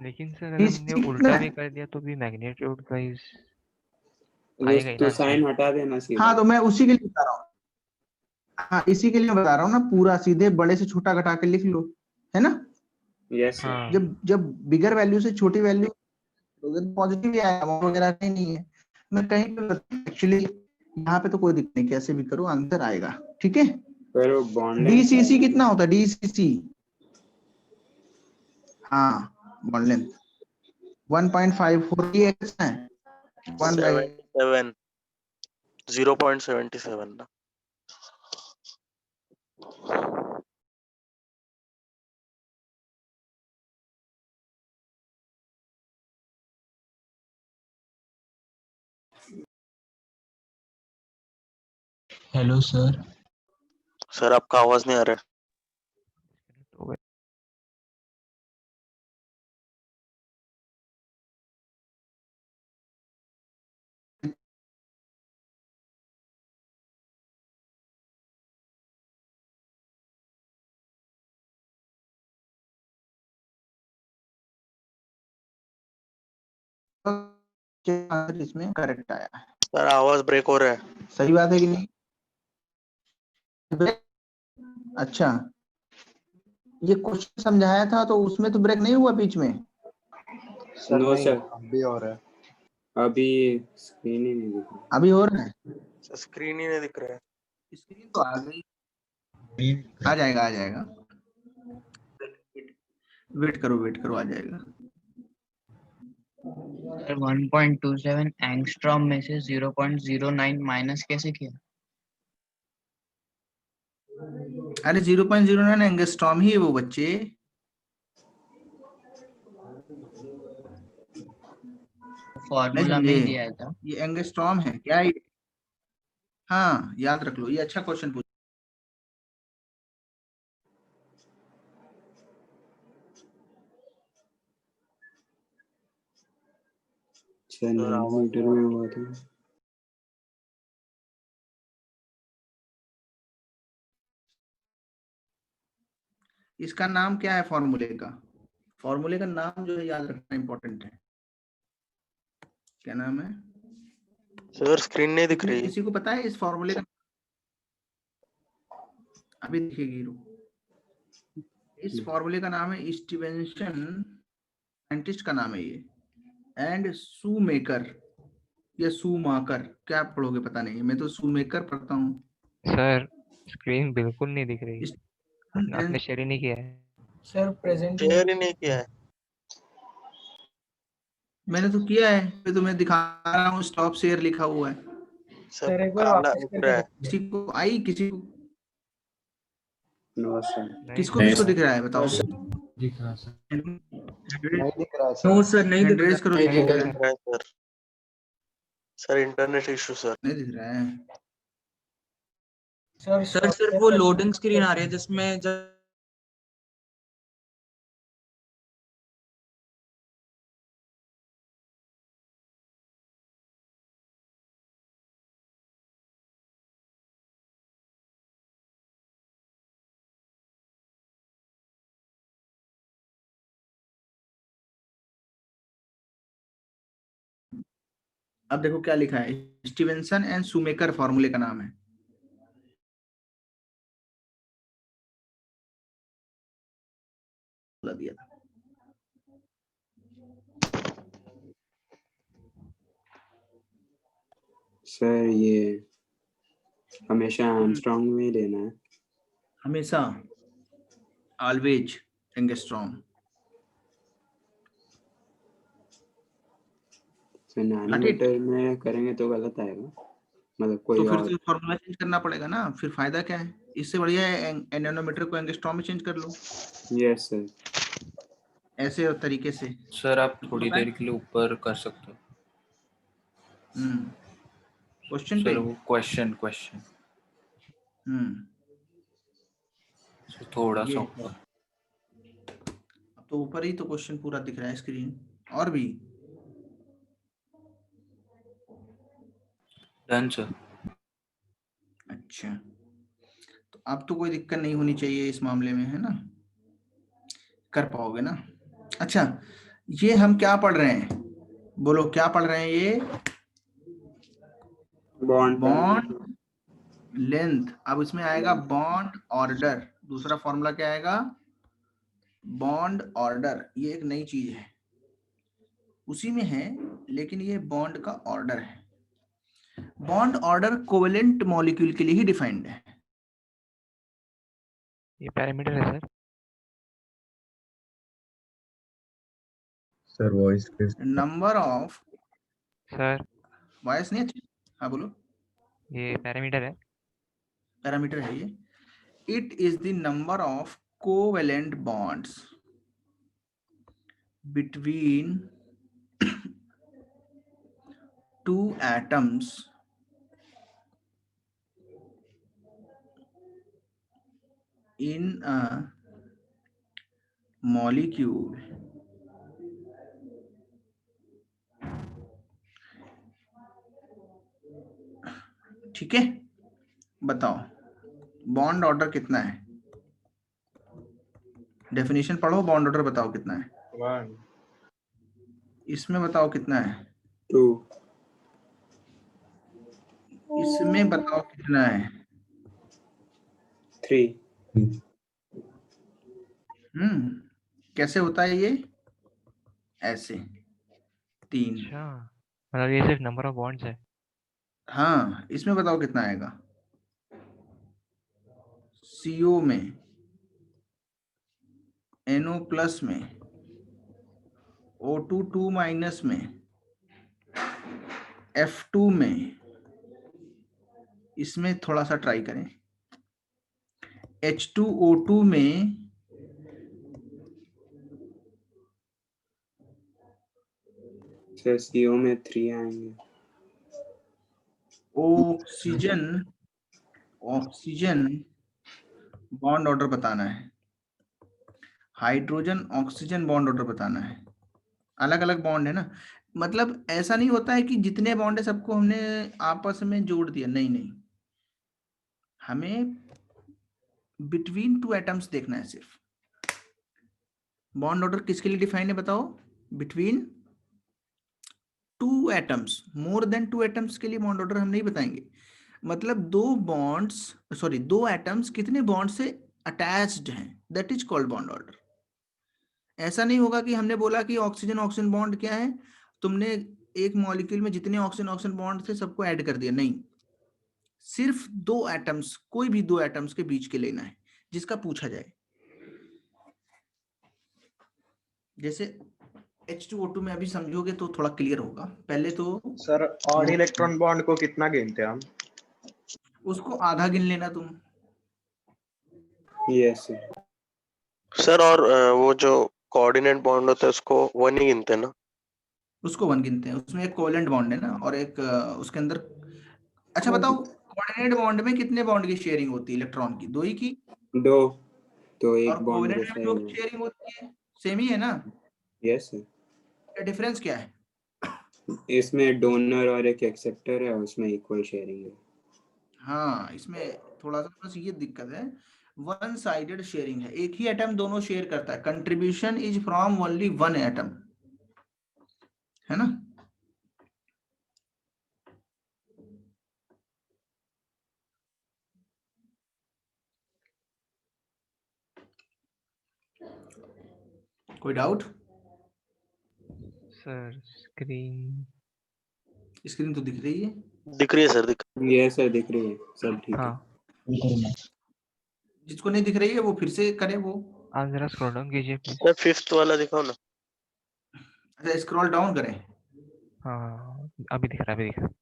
लेकिन सर अगर हमने उल्टा भी कर दिया तो भी मैग्नीट्यूड का आएगा ही तो ना साइन हटा देना सीधा। हाँ तो मैं उसी के लिए बता रहा हूँ, हाँ इसी के लिए बता रहा हूँ ना, पूरा सीधे बड़े से छोटा घटा के लिख लो, है ना। Yes sir. हाँ जब बिगर वैल्यू से छोटी वैल्यू तो पॉजिटिव ही आएगा, वगैरह कहीं नहीं है। मैं कहीं पे एक्चुअली यहाँ पे तो कोई दिक्कत नहीं, कैसे भी करो आंसर आएगा। ठीक है, पर वो बॉन्ड डीसीसी कितना होता है? डीसीसी, हाँ बॉन्ड लेंथ 1.54 है, 77 0.77 ना। Hello sir. सर आपका आवाज नहीं आ रहा है। इसमें करेक्ट आया है। सर आवाज ब्रेक हो रहा है। सही बात है कि नहीं? अच्छा, ये क्वेश्चन समझाया था तो उसमें तो ब्रेक नहीं हुआ बीच में? नो सर, अभी हो रहा है। अभी स्क्रीन ही नहीं दिख रहा। अभी हो रहा है? स्क्रीन ही नहीं दिख रहा है। स्क्रीन तो आ गई, आ जाएगा आ जाएगा, वेट करो आ जाएगा। 1.27 एंगस्ट्रॉम में से 0.09 माइनस कैसे किया? अरे 0.09 एंगस्ट्रॉम ही है वो बच्चे। फॉर्मूला में दिया था। ये एंगस्ट्रॉम है क्या ये? हाँ याद रख लो, ये अच्छा क्वेश्चन पूछा। नैनोमीटर में हुआ था। इसका नाम क्या है फॉर्मूले का? फॉर्मूले का नाम जो है याद रखना इंपॉर्टेंट है। क्या नाम है सर? स्क्रीन नहीं दिख रही। किसी को पता है इस फॉर्मूले का? अभी दिखेगी, रुको। इस फॉर्मूले का नाम है स्टीवेंसन, साइंटिस्ट का नाम है ये, एंड शूमेकर या शूमाकर, क्या पढ़ोगे पता नहीं, मैं तो शूमेकर पढ़ता हूँ। सर स्क्रीन बिल्कुल नहीं दिख रही, आपने शेयर ही नहीं किया है। सर प्रेजेंट शेयर ही नहीं किया है। मैंने तो किया है, मैं तुम्हें दिखा रहा हूँ, स्टॉप शेयर लिखा हुआ है। सर एक बार काला वापस दिख करके रहा है। किसी को आई, किसी को, नो सर। किसको किसको दिख रहा है बताओ? दिख रहा सर। नहीं दिख रहा नो सर नहीं दिख एड्रेस करो, नहीं दिख दिख रहा है? रहा है sir. Sir internet issue sir. नहीं दिख रहा है सर सिर्फ वो लोडिंग स्क्रीन आ रही है जिसमें अब देखो क्या लिखा है, स्टीवेंसन एंड शूमेकर फॉर्मूले का नाम है। दिया था सर ये हमेशा आर्मस्ट्रांग में ही लेना है। हमेशा, ऑलवेज एंगस्ट्रॉम। सर नैनोमीटर में करेंगे तो गलत आएगा, मतलब कोई तो फिर और। तो फॉर्मूला चेंज करना पड़ेगा ना, फिर फायदा क्या है? इससे बढ़िया है नैनोमीटर को एंगस्ट्रॉम में चेंज कर लो। Yes sir. ऐसे और तरीके से। सर आप थोड़ी देर के लिए ऊपर कर सकते हो। क्वेश्चन पे सर वो क्वेश्चन थोड़ा ये सा ऊपर। अब तो ऊपर ही तो क्वेश्चन पूरा दिख रहा है स्क्रीन, और भी। Done sir. अच्छा, तो अब तो कोई दिक्कत नहीं होनी चाहिए इस मामले में, है ना? कर पाओगे ना? अच्छा, ये हम क्या पढ़ रहे हैं? बोलो क्या पढ़ रहे हैं ये? Bond length. अब इसमें आएगा बॉन्ड ऑर्डर। दूसरा फॉर्मूला क्या आएगा? Bond order. ये एक नई चीज है, उसी में है, लेकिन ये बॉन्ड का ऑर्डर है। बॉन्ड ऑर्डर कोवेलेंट मॉलिक्यूल के लिए ही डिफाइंड है। ये पैरामीटर है sir voice number of, sir. Voice नहीं अच्छी। हाँ बोलो। ये पैरामीटर है। पैरामीटर है ये। It is the number of covalent bonds between two atoms in a molecule ठीक है? बताओ बॉन्ड ऑर्डर कितना है? डेफिनेशन पढ़ो, बॉन्ड ऑर्डर बताओ कितना है? 1। इसमें बताओ कितना है? 2। इसमें बताओ कितना है? 3। कैसे होता है ये? ऐसे 3। अच्छा, मतलब ये सिर्फ नंबर ऑफ बॉन्ड्स है। हाँ, इसमें बताओ कितना आएगा? CO में, NO प्लस में, O2 2 माइनस में, F2 में। इसमें थोड़ा सा ट्राई करें। H2O2 में, CO में 3 आएंगे। ऑक्सीजन बॉन्ड ऑर्डर बताना है। हाइड्रोजन ऑक्सीजन बॉन्ड ऑर्डर बताना है। अलग अलग बॉन्ड है ना, मतलब ऐसा नहीं होता है कि जितने बॉन्ड है सबको हमने आपस में जोड़ दिया, नहीं नहीं, हमें बिटवीन टू एटम्स देखना है सिर्फ। बॉन्ड ऑर्डर किसके लिए डिफाइन है बताओ? Between two atoms. More than two atoms के लिए बॉन्ड ऑर्डर हम नहीं बताएंगे। मतलब दो एटम्स कितने बॉन्ड से अटैच्ड हैं, that is called bond order. ऐसा नहीं होगा कि हमने बोला कि ऑक्सीजन ऑक्सीजन बॉन्ड क्या है, तुमने एक मॉलिक्यूल में जितने ऑक्सीजन ऑक्सीजन बॉन्ड थे सबको ऐड कर दिया। नहीं, सिर्फ दो एटम्स, कोई भी दो एटम्स के बीच के लेना है जिसका पूछा जाए। जैसे H2O2 में अभी समझोगे तो थोड़ा क्लियर होगा। पहले तो सर ऑड इलेक्ट्रॉन बॉन्ड को कितना गिनते हैं हम? उसको आधा गिन लेना तुम। Yes sir. और वो जो कोऑर्डिनेट बॉन्ड होता है उसको 1 ही गिनते हैं ना? उसको 1 गिनते हैं। उसमें एक कोवेलेंट बॉन्ड है ना, और एक उसके अंदर। अच्छा बताओ, कोऑर्डिनेट बॉन्ड में कितने बॉन्ड की शेयरिंग होती है इलेक्ट्रॉन की? 2 ही की? 2। तो और एक बॉन्ड कोवेलेंट में जो शेयरिंग होती है सेम ही है ना? यस डिफरेंस क्या है? इसमें डोनर और एक एक्सेप्टर है, उसमें इक्वल शेयरिंग है। हाँ, इसमें थोड़ा सा बस ये दिक्कत है, वन साइडेड शेयरिंग है। एक ही एटम दोनों शेयर करता है। Contribution is from only one atom, है ना? कोई डाउट? सर स्क्रीन तो दिख रही है? दिख रही है सर, यस सर दिख रही है, सब ठीक हाँ। है। जिसको नहीं दिख रही है वो फिर से करे वो। आप जरा स्क्रॉल डाउन कीजिए प्लीज। सर 5th वाला दिखाओ ना। अच्छा, स्क्रॉल डाउन करें? हाँ अभी दिख रहा है, अभी दिख रहा है।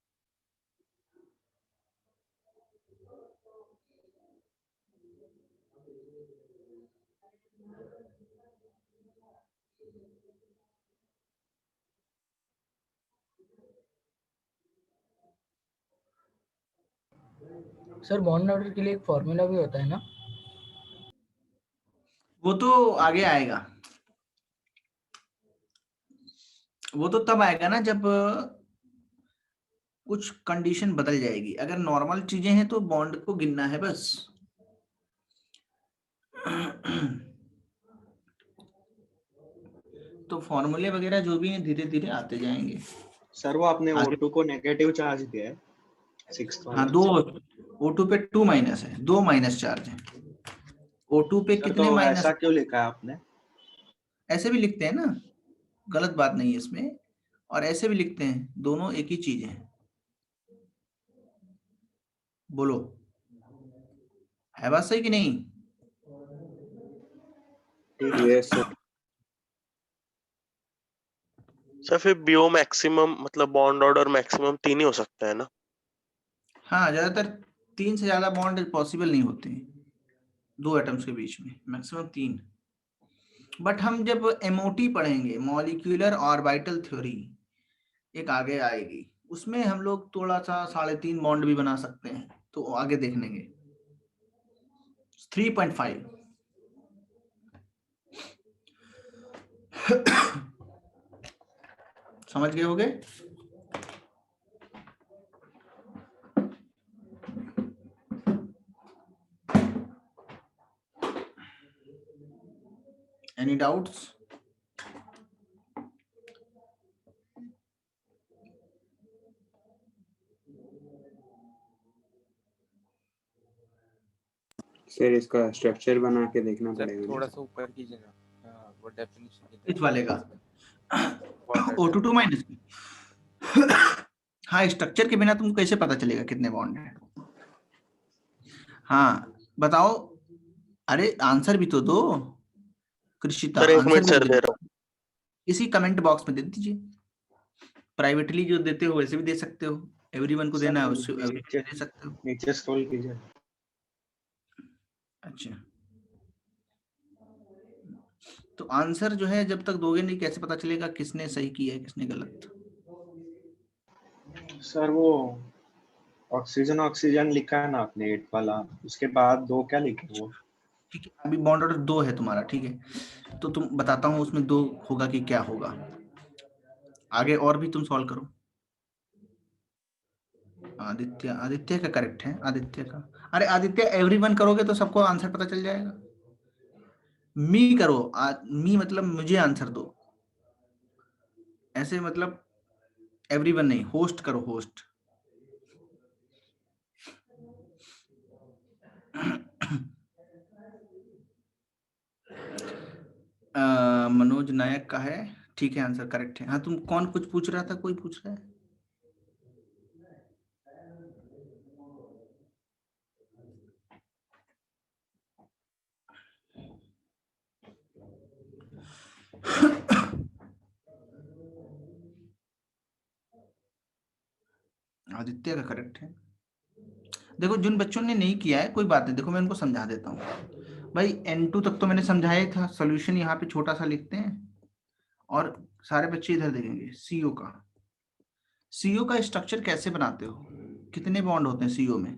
सर बॉन्ड ऑर्डर के लिए एक फॉर्मूला भी होता है ना? वो तो आगे आएगा, वो तो तब आएगा ना जब कुछ कंडीशन बदल जाएगी। अगर नॉर्मल चीजें हैं तो बॉन्ड को गिनना है बस। तो फॉर्मूले वगैरह जो भी हैं धीरे धीरे आते जाएंगे। सर वो आपने आगे- O2 को नेगेटिव चार्ज दिया है 6th हाँ, वाला। दो O2 पे 2 माइनस है, 2 माइनस चार्ज है। O2 पे सर कितने तो माइनस? ऐसा क्यों लिखा है आपने? ऐसे भी लिखते हैं ना, गलत बात नहीं है इसमें, और ऐसे भी लिखते हैं, दोनों एक ही चीज है। बोलो, है बात सही कि नहीं? Yes sir. सर फिर बीओ मैक्सिमम मतलब बॉन्ड ऑर्डर मैक्सिमम 3 ही हो सकता है ना? हाँ, ज्यादातर 3 से ज्यादा बॉन्ड पॉसिबल नहीं होते दो एटम्स के बीच में, मैक्सिमम 3। बट हम जब MOT पढ़ेंगे, मॉलिक्यूलर ऑर्बिटल थ्योरी, एक आगे आएगी, उसमें हम लोग थोड़ा सा 3.5 बॉन्ड भी बना सकते हैं, तो आगे देख लेंगे। 3.5 समझ गए होगे? Any doubts? सर इसका स्ट्रक्चर बना के देखना सर पड़ेगा थोड़ा ना। सा ऊपर कीजिए ना, वो डेफिनेशन इस वाले का वाटर O2 2 माइनस। हाँ, स्ट्रक्चर के बिना तुमको कैसे पता चलेगा कितने बॉन्ड है? हाँ बताओ, अरे आंसर भी तो दो कृषिता, सर एक आंसर मिनट भी सर तो दे दे। रहा हूँ। इसी कमेंट बॉक्स में दे दीजिए। प्राइवेटली जो देते हो वैसे भी दे सकते हो, एवरीवन को सर देना है उससे नीचे दे सकते हो। नीचे स्क्रॉल कीजिए। अच्छा, तो आंसर जो है जब तक दोगे नहीं कैसे पता चलेगा किसने सही किया है किसने गलत? सर वो ऑक्सीजन ऑक्सीजन लिखा है ना आपने 8 वाला, उसके बाद 2 क्या लिखे वो? ठीक है, अभी बॉन्ड ऑर्डर 2 है तुम्हारा, ठीक है, तो तुम बताता हूँ उसमें 2 होगा कि क्या होगा। आगे और भी तुम सॉल्व करो। आदित्य, आदित्य का करेक्ट है, आदित्य का। अरे आदित्य, एवरीवन करोगे तो सबको आंसर पता चल जाएगा। मी करो, मी मतलब मुझे आंसर दो, ऐसे मतलब एवरीवन नहीं, होस्ट करो, होस्ट। मनोज नायक का है, ठीक है, आंसर करेक्ट है। हाँ, तुम कौन कुछ पूछ रहा था? कोई पूछ रहा है? आदित्य का करेक्ट है। देखो, जिन बच्चों ने नहीं किया है कोई बात नहीं, देखो मैं उनको समझा देता हूँ भाई। N2 तक तो मैंने समझाया था, सॉल्यूशन यहाँ पे छोटा सा लिखते हैं और सारे बच्चे इधर देखेंगे। CO का स्ट्रक्चर कैसे बनाते हो? कितने बॉन्ड होते हैं CO में?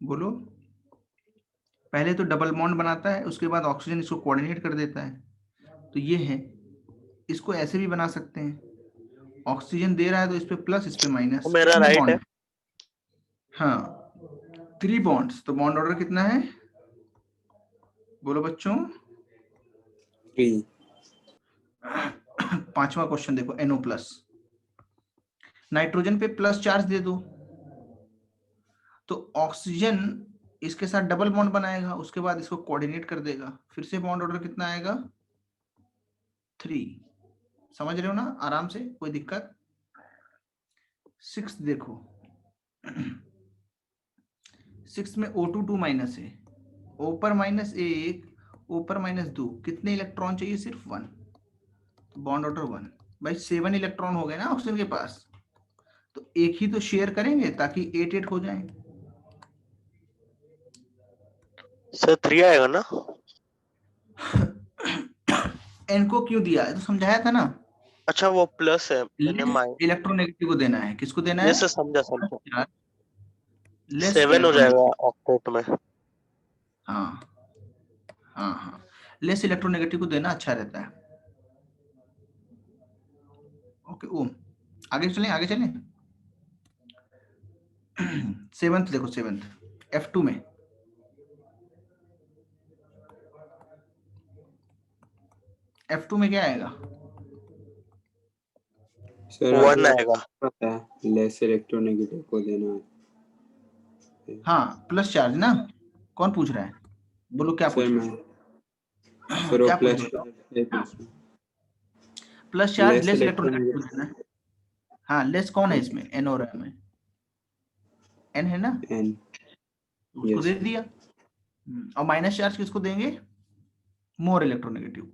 बोलो। पहले तो डबल बॉन्ड बनाता है, उसके बाद ऑक्सीजन इसको कोऑर्डिनेट कर देता है, तो ये है। इसको ऐसे भी बना सकते हैं, ऑक्सीजन दे रहा है तो इस पे प्लस इस पे माइनस। वो मेरा कितने राइट बॉन्ड है। है? हाँ, 3 बॉन्ड्स। तो बॉन्ड ऑर्डर कितना है? बोलो बच्चों। 3। 5वां क्वेश्चन देखो, NO+। नाइट्रोजन पे प्लस चार्ज दे दो तो ऑक्सीजन इसके साथ डबल बॉन्ड बनाएगा, उसके बाद इसको कोऑर्डिनेट कर देगा, फिर से बॉन्ड ऑर्डर कितना आएगा? 3। समझ रहे हो ना आराम से, कोई दिक्कत? 6 देखो, 6 में O2 2 माइनस है, O पर -1, O पर -2, कितने इलेक्ट्रॉन चाहिए? सिर्फ 1, तो बॉन्ड ऑर्डर 1। भाई 7 इलेक्ट्रॉन हो गए ना ऑक्सीजन के पास, तो एक ही तो शेयर करेंगे ताकि 8 हो जाए। सर 3 आएगा ना? N को क्यों दिया है तो समझाया था ना। अच्छा वो प्लस है, मैंने माइनस। इलेक्ट्रोनेगेटिव को देना है, किसको देना ये है? सर समझा समझा। लेस 7 हो जाएगा ऑक्टेट में। हाँ हाँ हाँ, लेस इलेक्ट्रोनेगेटिव को देना अच्छा रहता है। ओके ओम, आगे चलें आगे चलें। 7th देखो, 7th F2 में F2 में क्या आएगा? सर 1 आएगा। पता है लेस इलेक्ट्रोनेगेटिव को देना है। हाँ प्लस चार्ज ना, कौन पूछ रहा है? बोलो क्या पूछ सर रहे मैं हो? सर वो क्या पूछ प्लस रहे हो? प्लस चार्ज लेस इलेक्ट्रोनेगेटिव देना है। हाँ लेस कौन है इसमें? N और M है, N है ना, एन उसको दे दिया। और माइनस चार्ज किसको देंगे? More electronegative.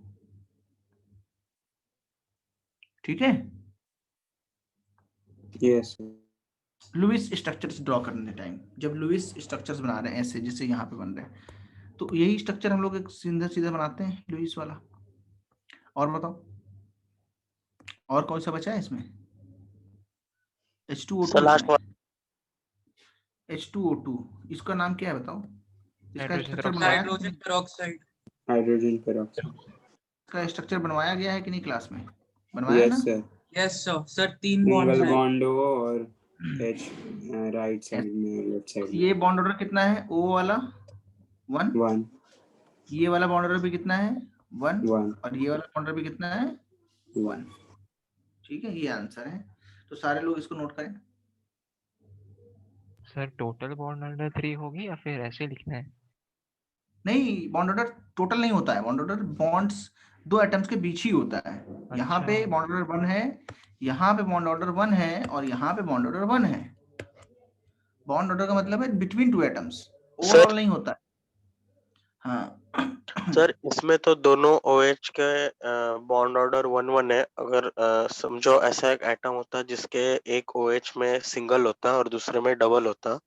ठीक है। यस लुईस स्ट्रक्चर्स ड्रॉ करने टाइम, जब लुईस स्ट्रक्चर्स बना रहे हैं ऐसे जैसे यहाँ पे बन रहे हैं, तो यही स्ट्रक्चर हम लोग एक सीधा सीधा बनाते हैं, लुईस वाला। और बताओ और कौन सा बचा है इसमें? H2O2 लास्ट इसमें, H2O2 इसका नाम क्या है बताओ? इसका स्ट्रक्चर बनवाया, हाइड्रोजन पेरोक्साइड। Hydrogen peroxide. इसका स्ट्रक्चर बनवाया गया है कि नहीं क्लास में? बनवाया ना? Yes sir, yes sir 3 bond single है। बॉन्ड हो और H राइट साइड में लेफ्ट साइड में ये बॉन्ड ऑर्डर कितना है? O वाला 1, 1 ये वाला बॉन्ड ऑर्डर भी कितना है? 1, 1 और ये वाला बॉन्ड ऑर्डर भी कितना है? 1। ठीक है, ये आंसर है। तो सारे लोग इसको नोट करें। सर टोटल बॉन्ड ऑर्डर 3 होगी या फिर ऐसे लिखना है? नहीं, बॉन्ड ऑर्डर टोटल नहीं होता है, बॉन्ड ऑर्डर बॉन्ड्स दो एटम्स के बीच ही होता है। यहाँ पे बॉन्ड ऑर्डर 1 है, यहाँ पे बॉन्ड ऑर्डर 1 है, और यहाँ पे बॉन्ड ऑर्डर 1 है। बॉन्ड ऑर्डर का मतलब है बिटवीन टू एटम्स, ओवरऑल नहीं होता है। हाँ सर इसमें तो दोनों OH के बॉन्ड ऑर्डर 1-1 है। अगर समझो ऐसा एक एटम होता है जिसके एक OH में सिंगल होता है और दूसरे में डबल होता है,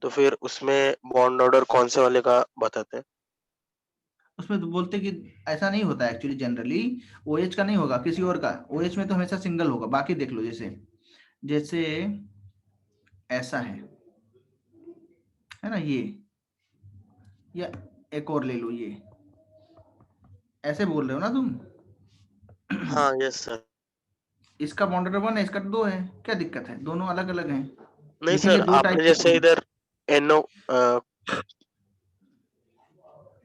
तो फिर उसमें बॉन्ड ऑर्डर कौन से वाले का बताते हैं? उसमें तो बोलते कि ऐसा नहीं होता है एक्चुअली, जनरली OH का नहीं होगा, किसी और का। OH में तो हमेशा सिंगल होगा। बाकी देख लो, जैसे जैसे ऐसा है ना, ये, या एक और ले लो, ये ऐसे बोल रहे हो ना तुम? हाँ यस सर। इसका बॉन्ड ऑर्डर 1 है, इसका 2 है, क्या दिक्कत है? दोनों अलग अलग हैं। नहीं लेकिन ये सर, दो टाइप आपने के जैसे bond- इधर NO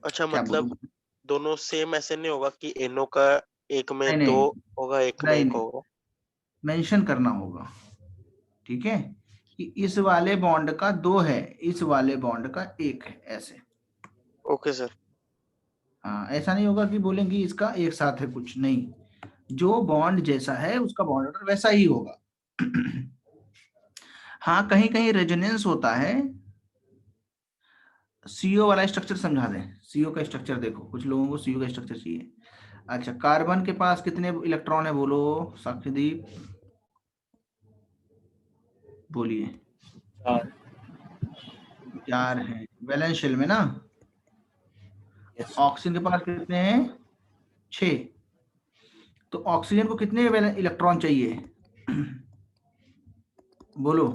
अच्छा क्या मतलब बोलूं? दोनों सेम ऐसे नहीं होगा कि NO का एक में नहीं 2 नहीं होगा, एक में नहीं 1 नहीं, होगा। मेंशन करना होगा। ठीक है, कि इस वाले बॉन्ड का 2 है, इस वाले बॉन्ड का 1 है, ऐसे। Okay sir. हाँ, ऐसा नहीं होगा कि बोलेंगे इसका एक साथ है, कुछ नहीं। जो बॉन्ड जैसा है उसका बॉन्ड ऑर्डर वैसा ही होगा। हाँ, कहीं कहीं रेजोनेंस होता है। CO वाला स्ट्रक्चर समझा दें। CO का स्ट्रक्चर देखो, कुछ लोगों को CO का स्ट्रक्चर चाहिए। अच्छा, कार्बन के पास कितने इलेक्ट्रॉन है बोलो साक्षीदीप, बोलिए। 4 है वैलेंस शेल में ना। ऑक्सीजन के पास कितने हैं? 6। तो ऑक्सीजन को कितने इलेक्ट्रॉन चाहिए बोलो?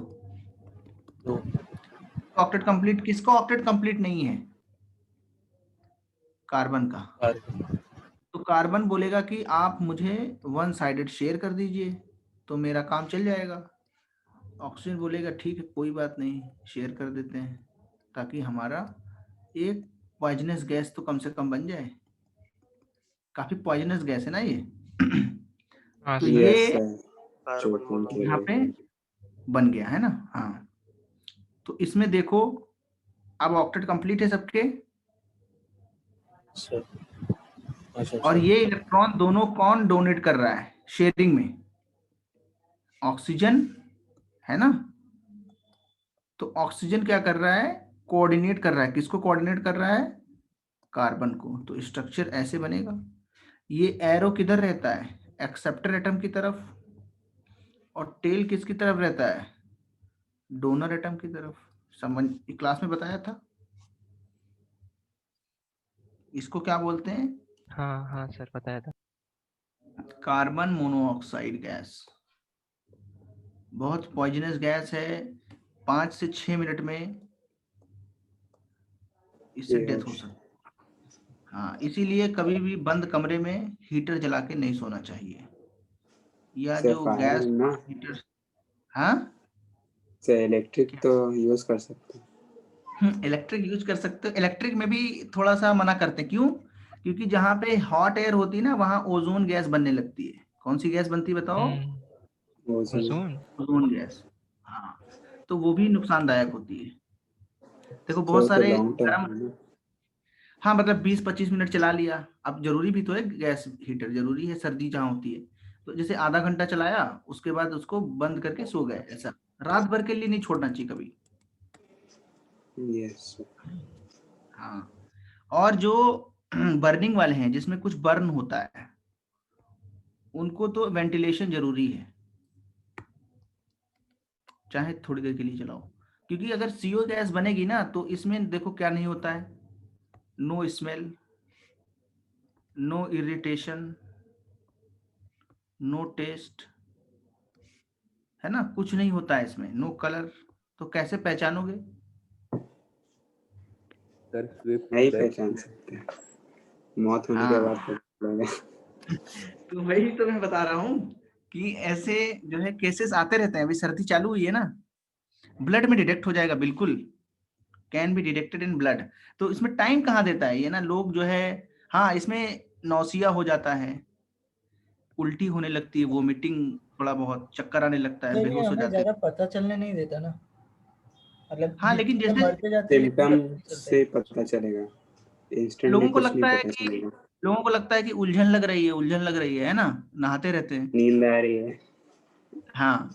ऑक्टेट कंप्लीट, किसका ऑक्टेट कंप्लीट नहीं है? कार्बन का। तो कार्बन बोलेगा कि आप मुझे 1 साइडेड शेयर कर दीजिए, तो मेरा काम चल जाएगा। ऑक्सीजन बोलेगा ठीक है, कोई बात नहीं, शेयर कर देते हैं, ताकि हमारा एक पॉइजनस गैस तो कम से कम बन जाए। काफी पॉइजनस गैस है ना ये। तो ये यहाँ पे बन गया है ना। हाँ, तो इसमें देखो, अब ऑक्टेट कंप्लीट है सबके, और ये इलेक्ट्रॉन दोनों कौन डोनेट कर रहा है शेयरिंग में? ऑक्सीजन, है ना। तो ऑक्सीजन क्या कर रहा है? कोऑर्डिनेट कर रहा है। किसको कोऑर्डिनेट कर रहा है? कार्बन को। तो स्ट्रक्चर ऐसे बनेगा। ये एरो किधर रहता है? एक्सेप्टर एटम की तरफ, और टेल किसकी तरफ रहता है? डोनर एटम की तरफ। समझ, क्लास में बताया था। इसको क्या बोलते हैं? हाँ हाँ सर बताया था। Carbon monoxide gas. बहुत पॉइजनस गैस है, 5 से 6 मिनट में इससे डेथ हो सकती है। हाँ, इसीलिए कभी भी बंद कमरे में हीटर जला के नहीं सोना चाहिए, या जो गैस हीटर। हाँ, इलेक्ट्रिक तो यूज कर सकते हैं। इलेक्ट्रिक यूज कर सकते हो। इलेक्ट्रिक में भी थोड़ा सा मना करते हैं, क्यों? क्योंकि जहाँ पे हॉट एयर होती है ना, वहाँ ओजोन गैस बनने लगती है। कौन सी गैस बनती है बताओ? Ozone gas. हाँ, तो वो भी नुकसानदायक होती है। देखो बहुत सारे गर्म, हाँ मतलब 20-25 मिनट चला लिया। अब जरूरी भी तो है, गैस हीटर जरूरी है सर्दी जहाँ होती है, तो जैसे आधा घंटा चलाया, उसके बाद उसको बंद करके सो गए। ऐसा रात भर के लिए नहीं छोड़ना चाहिए कभी। यस। हाँ, और जो बर्निंग वाले हैं, जिसमें कुछ बर्न होता है, उनको तो वेंटिलेशन जरूरी है, चाहे थोड़ी देर के लिए चलाओ। क्योंकि अगर सीओ गैस बनेगी ना, तो इसमें देखो क्या नहीं होता है, no smell, no irritation, no taste, है ना, कुछ नहीं होता है इसमें, नो कलर। तो कैसे पहचानोगे? नहीं पहचान सकते, मौत होने के बाद पता लगेगा। तो वही तो मैं बता रहा हूँ कि ऐसे जो है केसेस आते रहते हैं। अभी सर्दी चालू हुई है ना, ब्लड में डिटेक्ट हो जाएगा, बिल्कुल can be detected in blood. तो इसमें टाइम कहाँ देता है ये ना, लोग जो है, हाँ इसमें नौसिया हो जाता है, उल्टी होने लगती है, वोमिटिंग, थोड़ा बहुत चक्कर आने लगता है, बेहोश हो हमें जाते हैं। ज्यादा पता चलने नहीं देता ना, मतलब हाँ लेकिन जैसे मरते जाते सिम्टम से पता चलेगा, इंस्टेंटली लोगों को कुछ नहीं लगता है पता कि चलेगा। लोगों को लगता है कि उलझन लग रही है, उलझन लग रही है ना, नहाते रहते हैं, नींद आ रही है। हाँ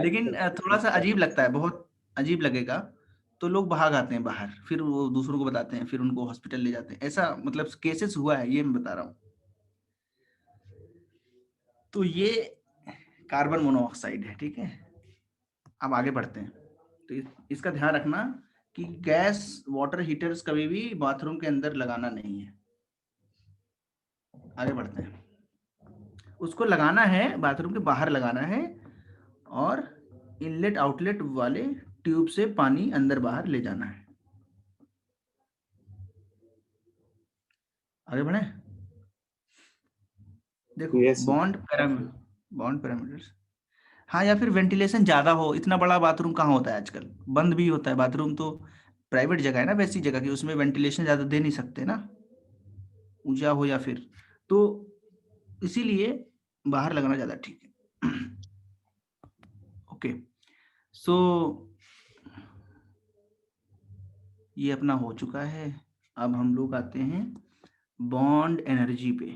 लेकिन थोड़ा सा अजीब लगता है, बहुत अजीब लगेगा, तो लोग भाग आते हैं बाहर, फिर वो दूसरों को बताते हैं, फिर उनको हॉस्पिटल ले जाते हैं। ऐसा मतलब केसेस हुआ है, ये मैं बता रहा हूँ। तो ये कार्बन मोनोऑक्साइड है, ठीक है। अब आगे बढ़ते हैं। तो इसका ध्यान रखना कि गैस वाटर हीटर्स कभी भी बाथरूम के अंदर लगाना नहीं है। आगे बढ़ते हैं। उसको लगाना है बाथरूम के बाहर लगाना है, और इनलेट आउटलेट वाले ट्यूब से पानी अंदर बाहर ले जाना है। आगे बढ़े। देखो बॉन्ड पैरामीटर्स, हाँ, या फिर वेंटिलेशन ज्यादा हो। इतना बड़ा बाथरूम कहाँ होता है आजकल, बंद भी होता है बाथरूम, तो प्राइवेट जगह है ना, वैसी जगह की, उसमें वेंटिलेशन ज्यादा दे नहीं सकते ना, ऊंचा हो या फिर, तो इसीलिए बाहर लगाना ज्यादा ठीक है। ओके, सो ये अपना हो चुका है। अब हम लोग आते हैं बॉन्ड एनर्जी पे।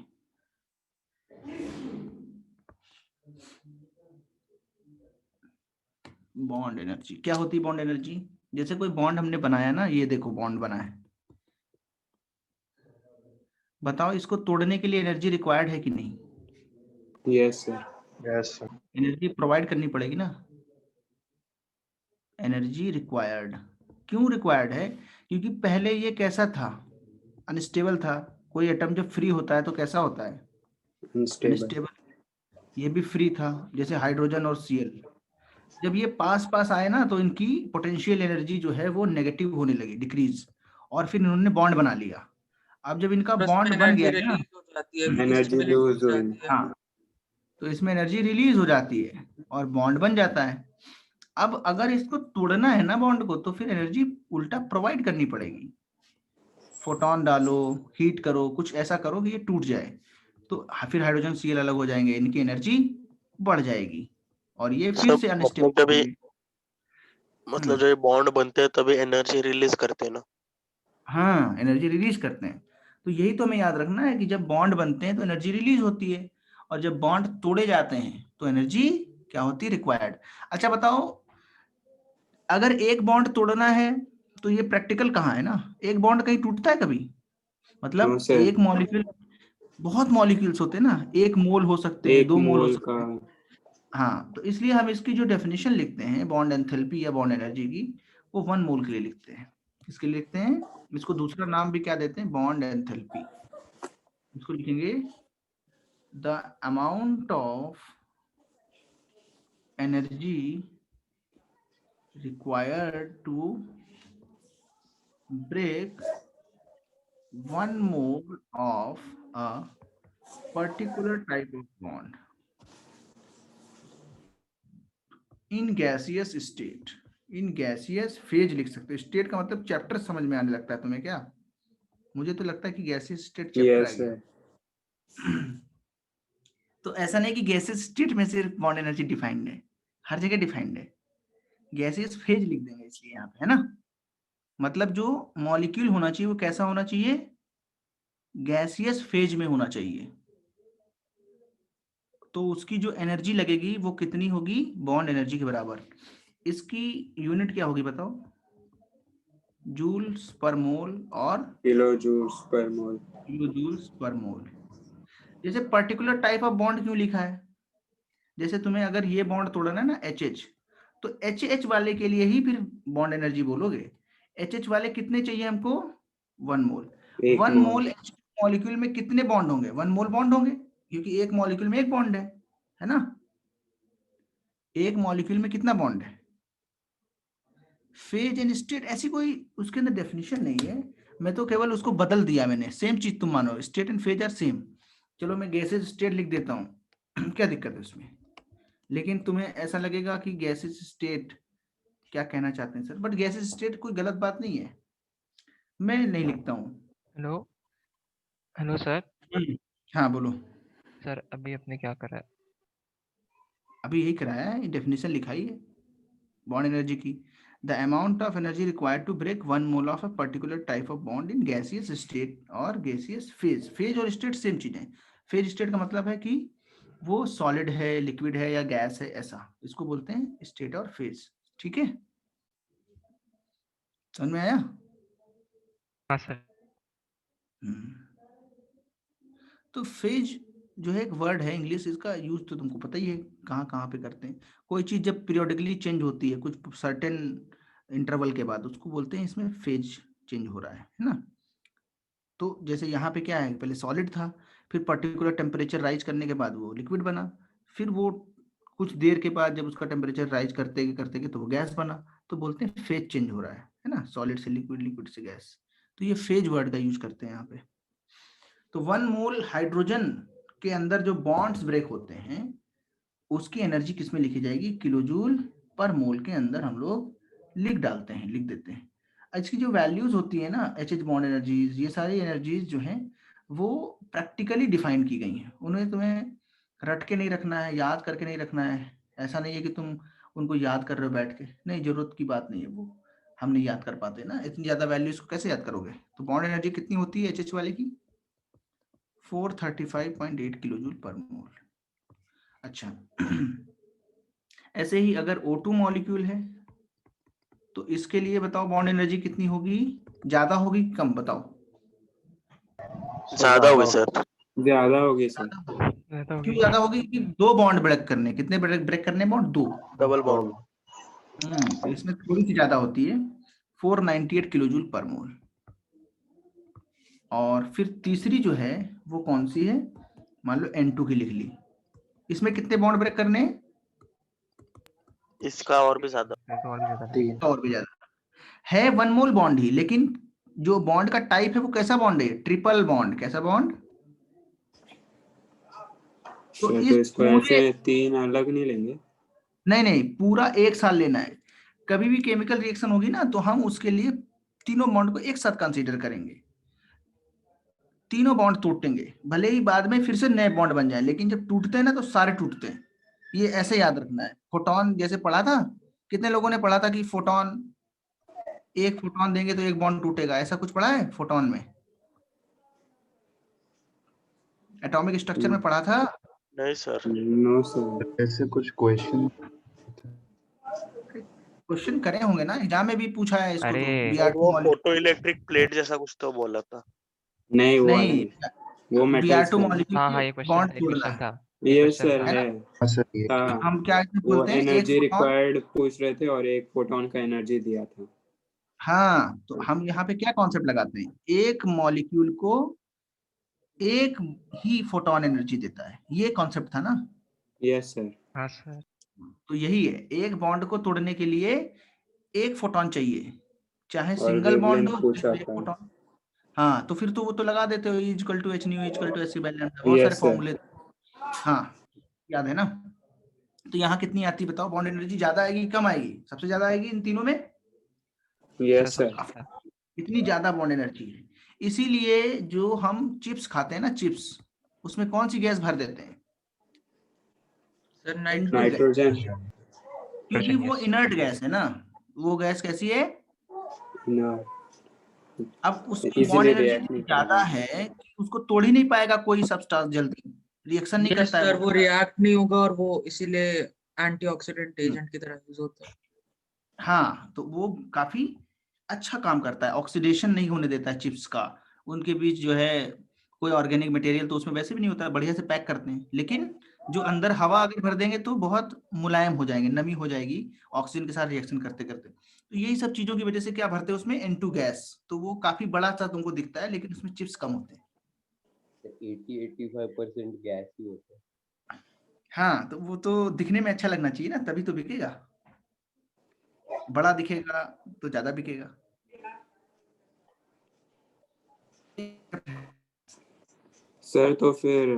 बॉन्ड एनर्जी क्या होती है? बॉन्ड एनर्जी, जैसे कोई बॉन्ड हमने बनाया ना, ये देखो बॉन्ड बना है, बताओ इसको तोड़ने के लिए एनर्जी रिक्वायर्ड है कि नहीं? Yes sir. Yes sir. Energy provide करनी पड़ेगी ना, एनर्जी रिक्वायर्ड। क्यों रिक्वायर्ड है? क्योंकि पहले ये कैसा था, अनस्टेबल था। कोई एटम जब फ्री होता है तो कैसा होता है? अनस्टेबल। ये भी फ्री था, जैसे हाइड्रोजन और Cl। जब ये पास पास आए ना, तो इनकी पोटेंशियल एनर्जी जो है वो नेगेटिव होने लगी, डिक्रीज, और फिर इन्होंने बॉन्ड बना लिया। अब जब इनका बॉन्ड बन गया है ना, एनर्जी लूज हुई। हाँ, तो इसमें एनर्जी रिलीज हो जाती है और बॉन्ड बन जाता है। अब अगर इसको तोड़ना है ना बॉन्ड को, तो फिर एनर्जी उल्टा प्रोवाइड करनी पड़ेगी, फोटोन डालो, हीट करो, कुछ ऐसा करो कि ये टूट जाए, तो फिर हाइड्रोजन Cl अलग हो जाएंगे, इनकी एनर्जी बढ़ जाएगी, और ये फिर से अनस्टेबल होंगे। मतलब जब ये बॉन्ड बनते हैं तभी एनर्जी रिलीज करते हैं ना? हाँ, एनर्जी रिलीज करते हैं। तो यही तो हमें याद रखना है कि जब बॉन्ड बनते हैं तो एनर्जी रिलीज होती है, और जब बॉन्ड तोड़े जाते हैं तो एनर्जी क्या होती है? रिक्वायर्ड। अच्छा बताओ, अगर एक बॉन्ड तोड़ना है तो ये प्रैक्टिकल कहाँ है ना, एक बॉन्ड कहीं टूटता है कभी? मतलब एक मॉलिक्यूल, बहुत मॉलिक्यूल्स होते हैं ना, एक मोल हो सकते हैं, 2 मोल हो सकते हैं। हाँ, तो इसलिए हम इसकी जो डेफिनेशन लिखते हैं बॉन्ड एंथैल्पी या बॉन्ड एनर्जी की, वो 1 मोल के लिए लिखते हैं। इसके लिए लिखते हैं, इसको दूसरा नाम भी क्या देते हैं? Bond enthalpy. इसको लिखेंगे the amount of energy required to break 1 mole of a particular type of bond in gaseous state. In gaseous phase लिख सकते हो। स्टेट का मतलब चैप्टर समझ में आने लगता है तुम्हें क्या? मुझे तो लगता है कि गैसियस स्टेट चैप्टर आ गया। तो ऐसा नहीं कि गैसियस स्टेट में सिर्फ बॉन्ड एनर्जी डिफाइंड है, हर जगह डिफाइंड है। गैसियस फेज लिख देंगे इसलिए यहाँ पे, है ना। मतलब जो मॉलिक्यूल होना चाहिए वो कैसा होना चाहिए? गैसियस फेज में होना चाहिए। तो उसकी जो एनर्जी लगेगी वो कितनी होगी? बॉन्ड एनर्जी के बराबर। इसकी यूनिट क्या होगी बताओ? जूल्स पर मोल और किलो जूल्स पर मोल। किलो जूल्स पर मोल। जैसे पर्टिकुलर टाइप ऑफ बॉन्ड क्यों लिखा है? जैसे तुम्हें अगर ये बॉन्ड तोड़ना है ना HH, तो HH वाले के लिए ही फिर बॉन्ड एनर्जी बोलोगे। HH वाले कितने चाहिए हमको? 1 मोल। 1 मोल मॉलिक्यूल में कितने बॉन्ड होंगे? 1 मोल बॉन्ड होंगे, क्योंकि एक मॉलिक्यूल में एक बॉन्ड है ना। एक मॉलिक्यूल में कितना बॉन्ड है? फेज एंड स्टेट ऐसी कोई उसके अंदर डेफिनेशन नहीं है, मैं तो केवल उसको बदल दिया मैंने। सेम चीज तुम मानो, state and phase are same. चलो मैं गैसेज स्टेट लिख देता हूँ क्या दिक्कत है उसमें? लेकिन तुम्हें ऐसा लगेगा कि गैसेज स्टेट क्या कहना चाहते हैं सर, बट गैसेज स्टेट कोई गलत बात नहीं है, मैं नहीं लिखता हूँ। Hello hello sir. हाँ बोलो सर, अभी आपने क्या करा है? अभी यही कराया है, डेफिनेशन लिखाई है बॉन्ड एनर्जी की। The amount of energy required to break 1 mole of a particular type of bond in gaseous state और गैसियस फेज। फेज और स्टेट सेम चीजें। फेज स्टेट का मतलब है कि वो सॉलिड है, लिक्विड है या गैस है, ऐसा इसको बोलते हैं स्टेट और फेज। ठीक है, समझ में आया? हाँ सर। तो फेज जो है एक वर्ड है इंग्लिश, इसका यूज तो तुमको पता ही है कहाँ कहाँ पे करते हैं। कोई चीज जब पीरियोडिकली चेंज होती है कुछ सर्टेन इंटरवल के बाद, उसको बोलते हैं इसमें फेज चेंज हो रहा है ना। तो जैसे यहाँ पे क्या है, पहले सॉलिड था, फिर पर्टिकुलर टेम्परेचर राइज करने के बाद वो लिक्विड बना, फिर वो कुछ देर के बाद जब उसका टेम्परेचर राइज करते करते तो वो गैस बना। तो बोलते हैं फेज चेंज हो रहा है ना, सॉलिड से लिक्विड, लिक्विड से गैस। तो ये फेज वर्ड का यूज करते हैं यहाँ पे। तो 1 मोल हाइड्रोजन के अंदर जो बॉन्ड्स ब्रेक होते हैं उसकी एनर्जी किसमें लिखी जाएगी? किलो जूल पर मोल के अंदर हम लोग लिख डालते हैं, लिख देते हैं। इसकी जो वैल्यूज होती है ना, HH बॉन्ड एनर्जीज, ये सारी एनर्जीज जो हैं वो प्रैक्टिकली डिफाइन की गई हैं। उन्हें तुम्हें रट के नहीं रखना है, याद करके नहीं रखना है। ऐसा नहीं है कि तुम उनको याद कर रहे हो बैठ के, नहीं, जरूरत की बात नहीं है वो, हम नहीं याद कर पाते ना इतनी ज्यादा वैल्यूज को, कैसे याद करोगे? तो बॉन्ड एनर्जी कितनी होती है HH वाले की? 435.8 किलो जूल पर मोल। अच्छा ऐसे ही अगर O2 मॉलिक्यूल है तो इसके लिए बताओ बॉन्ड एनर्जी कितनी होगी? ज्यादा होगी कम बताओ? ज्यादा होगी सर। ज्यादा होगी सर। क्यों ज्यादा होगी? कि 2 बॉन्ड ब्रेक करने, कितने ब्रेक करने बॉन्ड? 2 double bond. तो इसमें थोड़ी सी ज्यादा होती है, 498 किलो जूल पर मोल। और फिर तीसरी जो है वो कौन सी है? मान लो N2 की लिख ली, इसमें कितने बॉन्ड ब्रेक करने? इसका और भी ज्यादा। और भी ज्यादा है, 1 मोल बॉन्ड ही, लेकिन जो बॉन्ड का टाइप है वो कैसा बॉन्ड है? Triple bond. कैसा बॉन्ड? तो इसको ऐसे 3 अलग नहीं लेंगे? नहीं, पूरा एक साल लेना है। कभी भी केमिकल रिएक्शन होगी ना तो हम उसके लिए तीनों बॉन्ड को एक साथ कंसीडर करेंगे। तीनों बॉन्ड टूटेंगे, भले ही बाद में फिर से नए बॉन्ड बन जाए, लेकिन जब टूटते हैं ना तो सारे टूटते हैं। ये ऐसे याद रखना है। फोटोन जैसे पढ़ा था, कितने लोगों ने पढ़ा था कि फोटोन, एक फोटोन देंगे तो एक बॉन्ड टूटेगा, ऐसा कुछ पढ़ा है फोटोन में? एटॉमिक स्ट्रक्चर में पढ़ा था? नहीं सर। No sir. ऐसे कुछ क्वेश्चन करे होंगे ना, एग्जाम में भी पूछा है इसको। अरे तो वो फोटो इलेक्ट्रिक प्लेट जैसा कुछ तो बोला था। नहीं वो नहीं, वो मेटल्स Br2 हाँ मॉलिक्यूल हाँ, के ये बॉन्ड क्वेश्चन तोड़ना है। था। ये सर है है। ना? हम क्या वो बोलते हैं? एक एनर्जी फोटोन। रिक्वायर्ड पूछ रहे थे और एक फोटोन का एनर्जी दिया था। हाँ, तो हम यहाँ पे क्या कॉन्सेप्ट लगाते हैं? एक मॉलिक्यूल को एक ही फोटोन एनर्जी देता है, ये कॉन्सेप्ट था ना? Yes sir. हाँ सर। तो यही है, एक बॉन्ड को तोड़ने के लिए एक फोटोन चाहिए, चाहे और सिंगल बॉन्ड वेवलेंथ हो पूछा एक था। फोटोन। हाँ तो फिर तो वो तो लगा देते हो equal to H nu equal to H lambda, बहुत सारे यस सर। फॉर्मूले। हाँ याद है ना। तो यहाँ कितनी आती है बताओ, बॉन्ड एनर्जी ज्यादा आएगी कम आएगी? सबसे ज्यादा आएगी इन तीनों में। Yes sir. इतनी ज्यादा बॉन्ड एनर्जी है, इसीलिए जो हम चिप्स खाते हैं ना, चिप्स, उसमें कौन सी गैस भर देते हैं? Sir nitrogen. क्योंकि वो इनर्ट गैस है ना। वो गैस कैसी है? अब उसकी बॉन्ड इजीली एनर्जी रिएक्ट इतनी नहीं ज्यादा करेगा। है कि उसको तोड़ ही नहीं पाएगा कोई सब्सटेंस, जल्दी रिएक्शन नहीं करता है सर वो रिएक्ट नहीं होगा और वो इसीलिए एंटीऑक्सीडेंट एजेंट की तरह यूज होता है। हाँ तो वो काफी अच्छा काम करता है, ऑक्सीडेशन नहीं होने देता है चिप्स का। उनके बीच जो है कोई ऑर्गेनिक मटेरियल तो उसमें वैसे भी नहीं होता, बढ़िया से पैक करते हैं। लेकिन जो अंदर हवा अगर भर देंगे तो बहुत मुलायम हो जाएंगे, नमी हो जाएगी ऑक्सीजन के साथ रिएक्शन करते करते। तो यही सब चीजों की वजह से क्या भरते हैं उसमें, N2 गैस। तो वो काफी बड़ा सा तुमको दिखता है, लेकिन उसमें चिप्स कम होते हैं। 80-85% गैस ही होता है। हाँ तो वो तो दिखने में अच्छा लगना चाहिए ना, तभी तो बिकेगा। बड़ा दिखेगा तो ज्यादा बिकेगा। सर तो फिर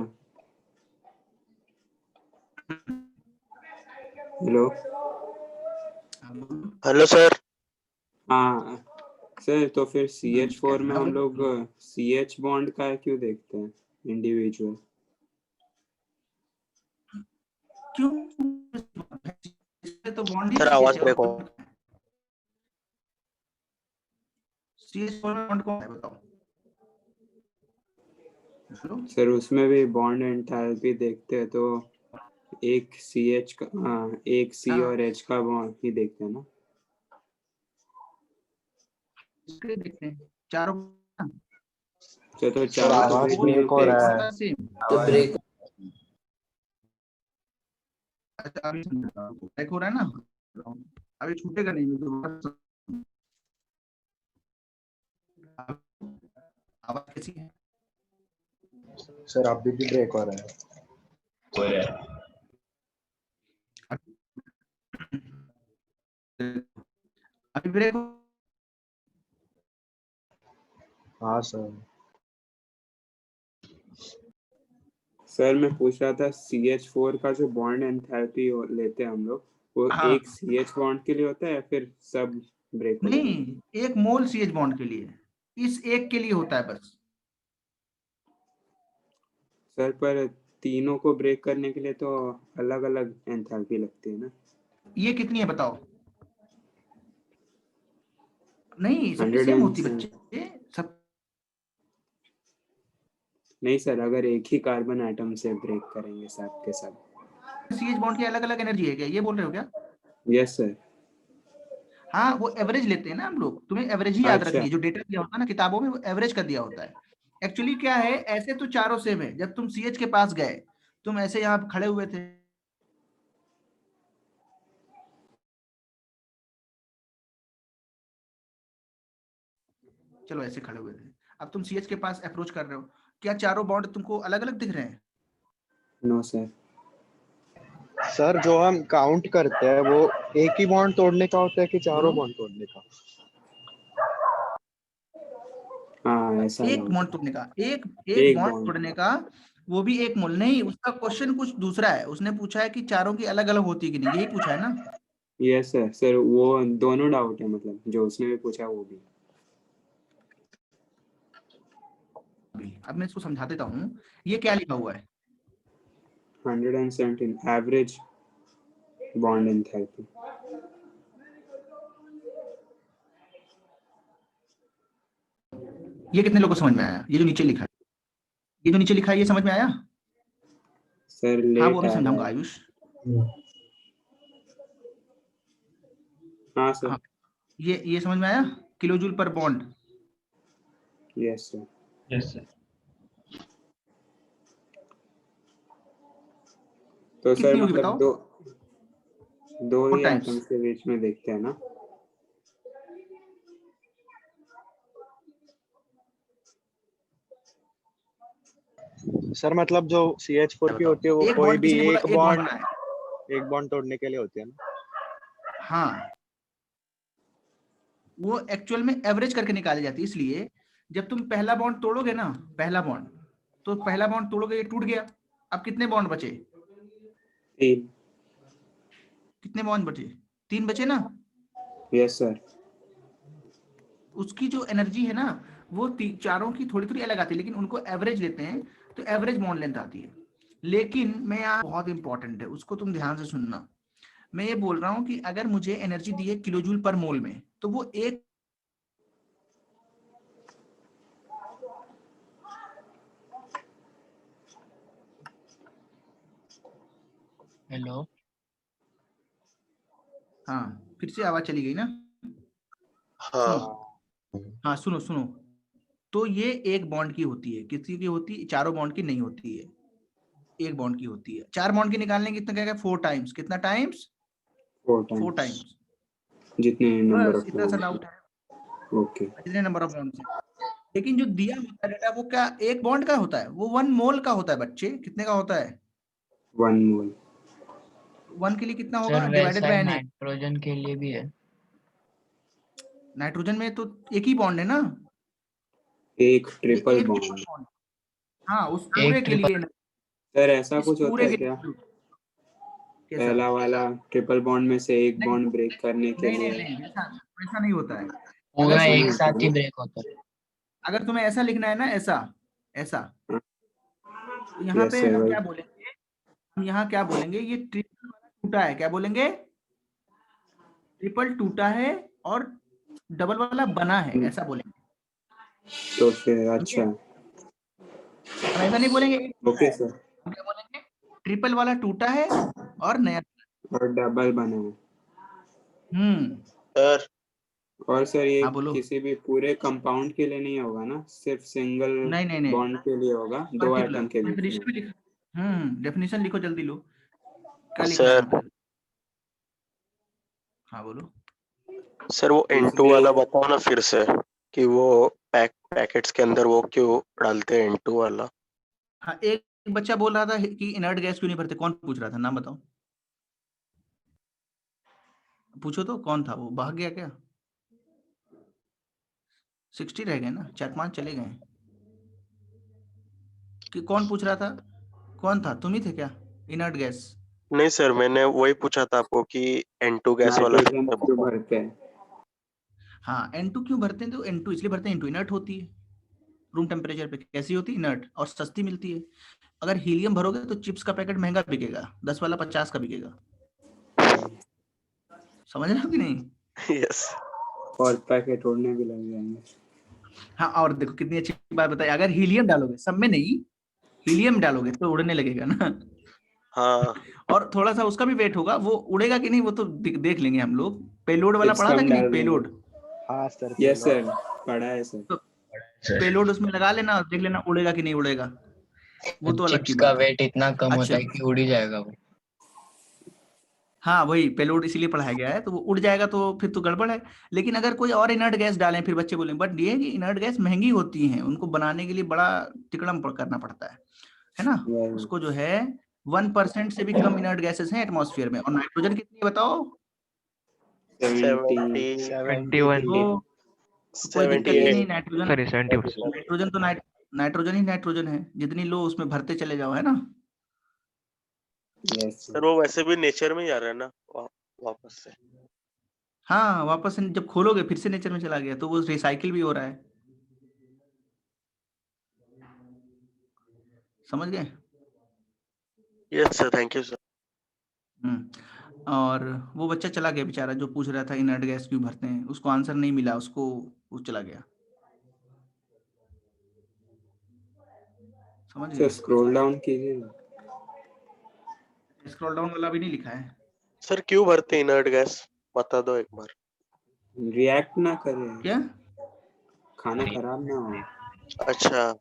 हेलो सर। हाँ सर तो फिर CH4 में हम लोग CH बॉन्ड का क्यों देखते हैं इंडिविजुअल? क्यों? तो बॉन्ड सर आवाज ब्रेक हो। CH4 में बॉन्ड कौन है बताओ? सर उसमें भी बॉन्ड एंथैल्पी देखते हैं तो एक CH का एक C और H का बॉन्ड ही देखते हैं ना। इसके देखते हैं चारों। तो चारों आवाज ब्रेक हो रहा है। तो ब्रेक ब्रेक हो रहा है ना, अभी छूटेगा नहीं दोबारा। आवाज कैसी है? सर अभी भी ब्रेक हो रहा है। अभी ब्रेक। हाँ सर। सर मैं पूछ रहा था CH4 का जो बॉन्ड एंथैल्पी लेते हैं हम लोग, वो एक CH बॉन्ड के लिए होता है या फिर सब ब्रेक हो जाता है? नहीं, एक मोल CH बॉन्ड के लिए, इस एक के लिए होता है बस। सर पर तीनों को ब्रेक करने के लिए तो अलग अलग एंथैल्पी लगती है ना। ये कितनी है बताओ? नहीं सबकी सेम होती बच्चे सब। नहीं सर, अगर एक ही कार्बन एटम से ब्रेक करेंगे सब के सब। CH बॉन्ड की अलग अलग एनर्जी है क्या, ये बोल रहे हो क्या? Yes sir. हाँ वो एवरेज लेते हैं ना हम लोग, तुम्हें एवरेज ही याद अच्छा। रखनी है। जो डेटा दिया होता है ना किताबों में, वो एवरेज का दिया होता है। एक्चुअली क्या है, ऐसे तो चारों सेम है। जब तुम CH के पास गए, तुम ऐसे यहाँ खड़े हुए थे, चलो ऐसे खड़े हुए थे, अब तुम CH के पास अप्रोच कर रहे हो, क्या चारों बॉन्ड तुमको अलग अलग दिख रहे हैं? No sir. सर जो हम काउंट करते हैं वो एक ही बॉन्ड तोड़ने का होता है कि चारों बॉन्ड तोड़ने का? हाँ ऐसा एक बॉन्ड तोड़ने का, एक बॉन्ड तोड़ने का, वो भी एक मोल नहीं। उसका क्वेश्चन कुछ दूसरा है, उसने पूछा है कि चारों की अलग अलग होती है कि नहीं, यही पूछा है ना। Yes sir. सर वो दोनों डाउट है, मतलब जो उसने भी पूछा वो भी। अब मैं इसको समझा देता हूँ। ये क्या लिखा हुआ है? 117 एवरेज बॉन्ड एंथैल्पी। ये कितने लोगों को समझ में आया? ये जो नीचे लिखा है, ये जो नीचे लिखा है, ये समझ में आया? सर हाँ वो अभी समझाऊंगा आयुष। हाँ सर। हाँ, ये समझ में आया, किलोजूल पर bond. Yes sir. Yes sir. तो सर कितनी होगी मतलब बताओ? दो ही times। एटम्स के बीच में देखते हैं ना। सर मतलब जो CH4 की होती है वो कोई भी एक बॉन्ड तोड़ने के लिए होती है ना? हाँ वो एक्चुअल में एवरेज करके निकाली जाती है। इसलिए जब तुम पहला बॉन्ड तोड़ोगे ना, पहला बॉन्ड, तो पहला बॉन्ड तोड़ोगे, ये टूट गया, अब कितने बॉन्ड बचे? 3। कितने बॉन्ड बचे? 3 बचे ना। Yes sir. उसकी जो एनर्जी है ना वो चारों की थोड़ी थोड़ी अलग आती है, लेकिन उनको एवरेज लेते हैं तो एवरेज बॉन्ड लेंथ आती है। लेकिन मैं यहाँ बहुत इंपॉर्टेंट है, उसको तुम ध्यान से सुनना। मैं ये बोल रहा हूँ कि अगर मुझे एनर्जी दी है किलोजूल पर मोल में, तो वो एक हेलो, हाँ फिर से आवाज चली गई ना। हाँ सुनो, हाँ सुनो सुनो, तो ये एक बॉन्ड की होती है, किसी की होती है, चारों बॉन्ड की नहीं होती है, एक बॉन्ड की होती है। 4 बॉन्ड की निकालने कितना क्या? 4 टाइम्स। कितना टाइम्स? 4 टाइम्स। जितने नंबर बस ऑफ इतना सा डाउट है, ओके। जितने नंबर ऑफ बॉन्ड्स है। लेकिन जो दिया होता है डेटा वो क्या एक बॉन्ड का होता है? वो 1 मोल का होता है बच्चे। कितने का होता है? 1 मोल। 1 के लिए कितना सर होगा? डिवाइडेड वैसा बाय Na। नाइट्रोजन के लिए भी है। नाइट्रोजन में तो एक ही बॉन्ड है ना, एक ट्रिपल एक बॉन्ड। Triple bond. हाँ उस एक पूरे के लिए, सर ऐसा इस कुछ होता पूरे है के क्या? लिए। कैसा? पहला वाला ट्रिपल बॉन्ड में से एक नहीं बॉन्ड ब्रेक करने के नहीं नहीं लिए। नहीं, वैसा नहीं होता है। पूरा अगर एक तुम्हें साथ ही ब्रेक होता है। अगर तुम्हें ऐसा लिखना है ना, ऐसा ऐसा, तो यहाँ यस पे सर हम भाई। क्या बोलेंगे? हम यहाँ क्या बोलेंगे? ये ट्रिपल वाला टूटा है, क्या बोलेंगे? ट्रिपल टूटा है और डबल वाला बना है, ऐसा बोलेंगे। तो फिर समझे? अच्छा। हम ऐसा नहीं बोलेंगे एक टूटा ओके है, सर। हम क्या बोलेंगे? ट्रिपल वाला टूटा है और नया। और डबल बना है। सर और सर ये हाँ बोलो। किसी भी पूरे कंपाउंड के लिए नहीं होगा ना, सिर्फ सिंगल नहीं नहीं नहीं, बॉन्ड के लिए होगा, 2 पर्टिकुलर एटम के बीच में। डेफिनेशन भी लिखो। डेफिनेशन लिखो, जल्दी लो, क्या लिखना है सर यहाँ पे? हाँ बोलो। सर वो N2 इसमें वाला बताओ ना फिर से, कि वो पैकेट्स के अंदर वो क्यों डालते हैं N2 वाला? हाँ एक बच्चा बोल रहा था कि इनर्ट गैस क्यों नहीं भरते। कौन पूछ रहा था? नाम बताओ, पूछो तो कौन था? वो भाग गया क्या? 60 रह गए ना, 4-5 चले गए। कि कौन पूछ रहा था? कौन था? तुम ही थे क्या? Inert gas. नहीं सर, मैंने वही पूछा था आपको कि N2 गैस वाला फिर नाइट्रोजन से क्यों बताओ। भरते हैं? हाँ N2 क्यों भरते हैं? तो N2 इसलिए भरते हैं, N2 इनर्ट होती है रूम टेम्परेचर पे। कैसी होती है? इनर्ट, और सस्ती मिलती है। अगर हीलियम भरोगे तो चिप्स का पैकेट महंगा बिकेगा, 10 वाला 50 का बिकेगा। समझ रहे हो कि नहीं? यस। और पैकेट उड़ने भी लग जाएंगे। हाँ और देखो कितनी अच्छी बात बताई, अगर हीलियम डालोगे, सब में नहीं, हीलियम डालोगे तो उड़ने लगेगा ना। हाँ और थोड़ा सा उसका भी वेट होगा, वो उड़ेगा कि नहीं वो तो देख लेंगे हम लोग। पेलोड वाला चिप्स पढ़ा था कम कि नहीं? डाल देंगे। पेलोड। हाँ सर। यस सर, पढ़ा है सर। तो पेलोड उसमें लगा लेना और देख लेना उड़ेगा कि नहीं उड़ेगा, वो तो अलग चिप्स की का बात है। वेट इतना कम होता अच्छा, है कि उड़ ही जाएगा वो। हाँ वही पेलोड इसीलिए पढ़ाया गया है, तो वो उड़ जाएगा तो फिर तो गड़बड़ है। लेकिन अगर कोई और इनर्ट गैस डालें, फिर बच्चे बोलेंगे, बट ये है कि इनर्ट गैस महंगी होती हैं, उनको बनाने के लिए बड़ा तिकड़म करना पड़ता है ना। उसको जो है 1% से भी कम इनर्ट गैसेस हैं एटमॉस्फेयर में। और नाइट्रोजन कितनी है बताओ? 70 तो कोई दिक्कत ही नहीं। 78 नाइट्रोजन, सॉरी 70%। नाइट्रोजन तो नाइट्रोजन ही नाइट्रोजन है, जितनी लो उसमें भरते चले जाओ, है ना। यस सर वो वैसे भी नेचर में ही आ रहा है ना वापस से। हाँ वापस से जब खोलोगे फिर से नेचर में चला गया, तो वो रिसाइकिल भी हो रहा है। समझ गए? Yes sir, thank you sir. और वो बच्चा चला गया बेचारा, जो पूछ रहा था इनर्ट गैस क्यों भरते हैं, उसको आंसर नहीं मिला, उसको वो चला गया। समझ सर गए? स्क्रॉल डाउन कीजिए। स्क्रॉल डाउन वाला भी नहीं लिखा है। सर क्यों भरते इनर्ट गैस, बता दो एक बार। रिएक्ट ना करे, क्या? खाना खराब ना हो। अच्छा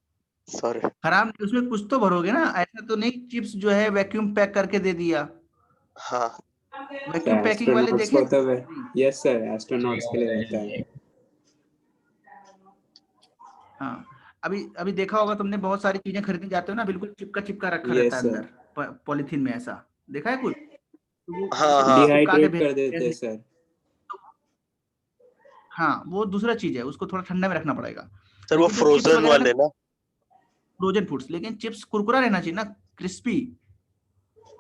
सॉरी। खराब नहीं, उसमें कुछ तो भरोगे ना, ऐसा तो नहीं चिप्स जो है वैक्यूम पैक करके दे दिया। हाँ वैक्यूम पैकिंग वाले एस्ट्रोनॉट्स देखे? को तो यस सर, एस्ट्रोनॉट्स के लिए रहता है। हाँ अभी देखा होगा तुमने, बहुत सारी चीजें खरीदने जाते हो ना, बिल्कुल चिपका रखा रहता यस है सर। अंदर पॉलिथीन में, ऐसा देखा है कुछ? तो वो हाँ ऐसे हाँ चिपका के डिहाइड्रेट कर देते भेज, सर। हाँ वो दूसरा चीज है, उसको थोड़ा ठंडा में रखना पड़ेगा। सर वो लेकिन जो चिप्स फ्रोजन वगैरह वाले ना? फ्रोजन फूड्स, लेकिन चिप्स कुरकुरा रहना चाहिए ना, क्रिस्पी।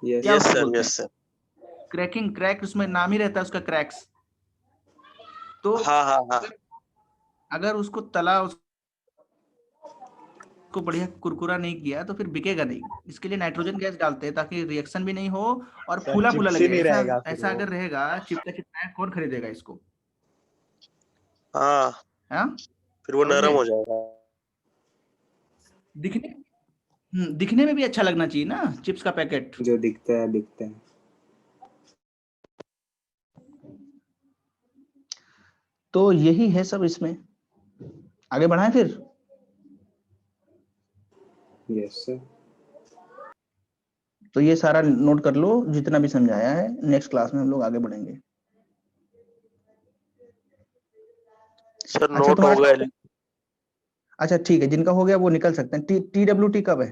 यस क्या यस उसको सर, बोलते यस हैं, सर। क्रैकिंग, क्रैक उसमें नाम ही रहता है उसका, क्रैक्स। तो हाँ हाँ हाँ। अगर उसको तला, उसको बढ़िया कुरकुरा नहीं किया तो फिर बिकेगा नहीं। इसके लिए नाइट्रोजन गैस डालते हैं ताकि रिएक्शन भी नहीं हो और सर फूला फूला चिप्स ही लगे। नहीं ऐसा रहेगा फिर ऐसा वो। अगर रहेगा चिपका चिपका, कौन खरीदेगा इसको? हाँ हाँ फिर वो नरम समझे? हो जाएगा। दिखने में भी अच्छा लगना चाहिए ना चिप्स का पैकेट। जो दिखता है दिखता है। तो यही है सब इसमें। आगे बढ़ाएं फिर। Yes sir. तो ये सारा नोट कर लो जितना भी समझाया है, नेक्स्ट क्लास में हम लोग आगे बढ़ेंगे। सर अच्छा नोट हो तुम्हारा गया। अच्छा ठीक है, जिनका हो गया वो निकल सकते हैं। TWT कब है?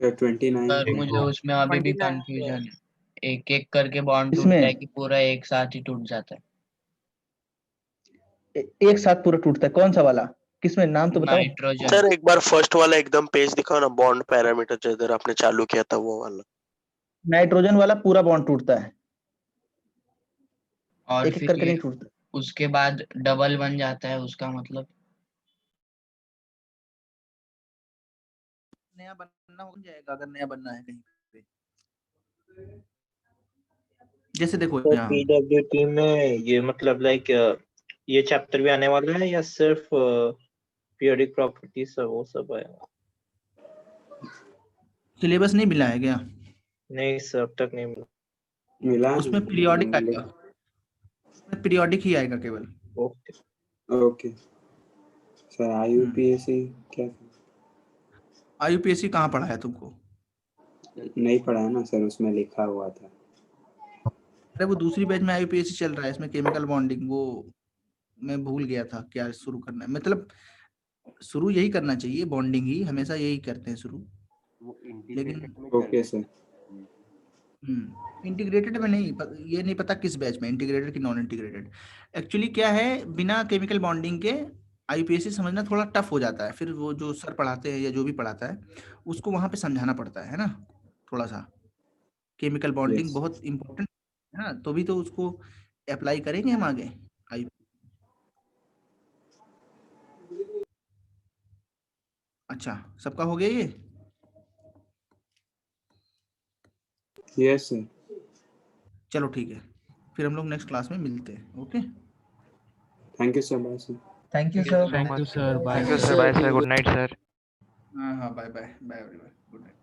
सर 29 पर को। मुझे उसमें अभी भी 29 कंफ्यूजन है, एक एक करके बॉन्ड इसमें टूटता है कि पूरा एक साथ ही टूट जाता है? एक साथ पूरा टूटता है? कौन सा वाला, किसमें, नाम तो बताओ। नाइट्रोजन। सर एक बार फर्स्ट वाला एकदम पेज दिखाओ ना, बॉन्ड पैरामीटर जो इधर आपने चालू किया था वो वाला। नाइट्रोजन वाला पूरा बॉन्ड टूटता है, और एक एक फिर करके ये नहीं टूटता। उसके बाद डबल बन जाता है, उसका मतलब? नया बनना हो जाएगा अगर नया बनना है कहीं पे। जैसे देखो तो यहाँ पीडब्ल्यूटी में ये मतलब लाइक ये चैप्टर भी आने वाला है या सिर्फ पीरियोडिक प्रॉपर्टीज वो सब आएगा? सिलेबस नहीं मिला है क्या? नहीं सर अब तक नहीं मिला। मिला उसमें पीरियोडिक आएगा, उसमें पीरियोडिक ही आएगा केवल। Okay okay sir. IUPAC क्या? IUPAC कहाँ पढ़ा है तुमको? नहीं पढ़ा है ना सर, उसमें लिखा हुआ था। अरे वो दूसरी बैच में IUPAC चल रहा है, इसमें केमिकल बॉन्डिंग, वो मैं भूल गया था क्या शुरू करना है। मतलब शुरू यही करना चाहिए, बॉन्डिंग ही हमेशा यही करते हैं शुरू। लेकिन ओके सर। इंटीग्रेटेड में नहीं, ये नहीं पता किस बैच में, इंटीग्रेटेड की नॉन इंटीग्रेटेड। एक्चुअली क्या है, बिना केमिकल बॉन्डिंग के IUPAC समझना थोड़ा टफ हो जाता है। फिर वो जो सर पढ़ाते हैं या जो भी पढ़ाता है उसको वहां पे समझाना पड़ता है ना थोड़ा सा। केमिकल बॉन्डिंग यस बहुत इंपॉर्टेंट है ना, तो भी तो उसको अप्लाई करेंगे हम आगे। अच्छा सबका हो गया ये? Yes sir. चलो ठीक है, फिर हम लोग नेक्स्ट क्लास में मिलते हैं। Okay, thank you sir. Bye sir. Thank you sir. Thank you sir, bye Thank you, sir, sir. Bye sir, good night sir. हाँ हाँ, bye bye bye everyone, good night.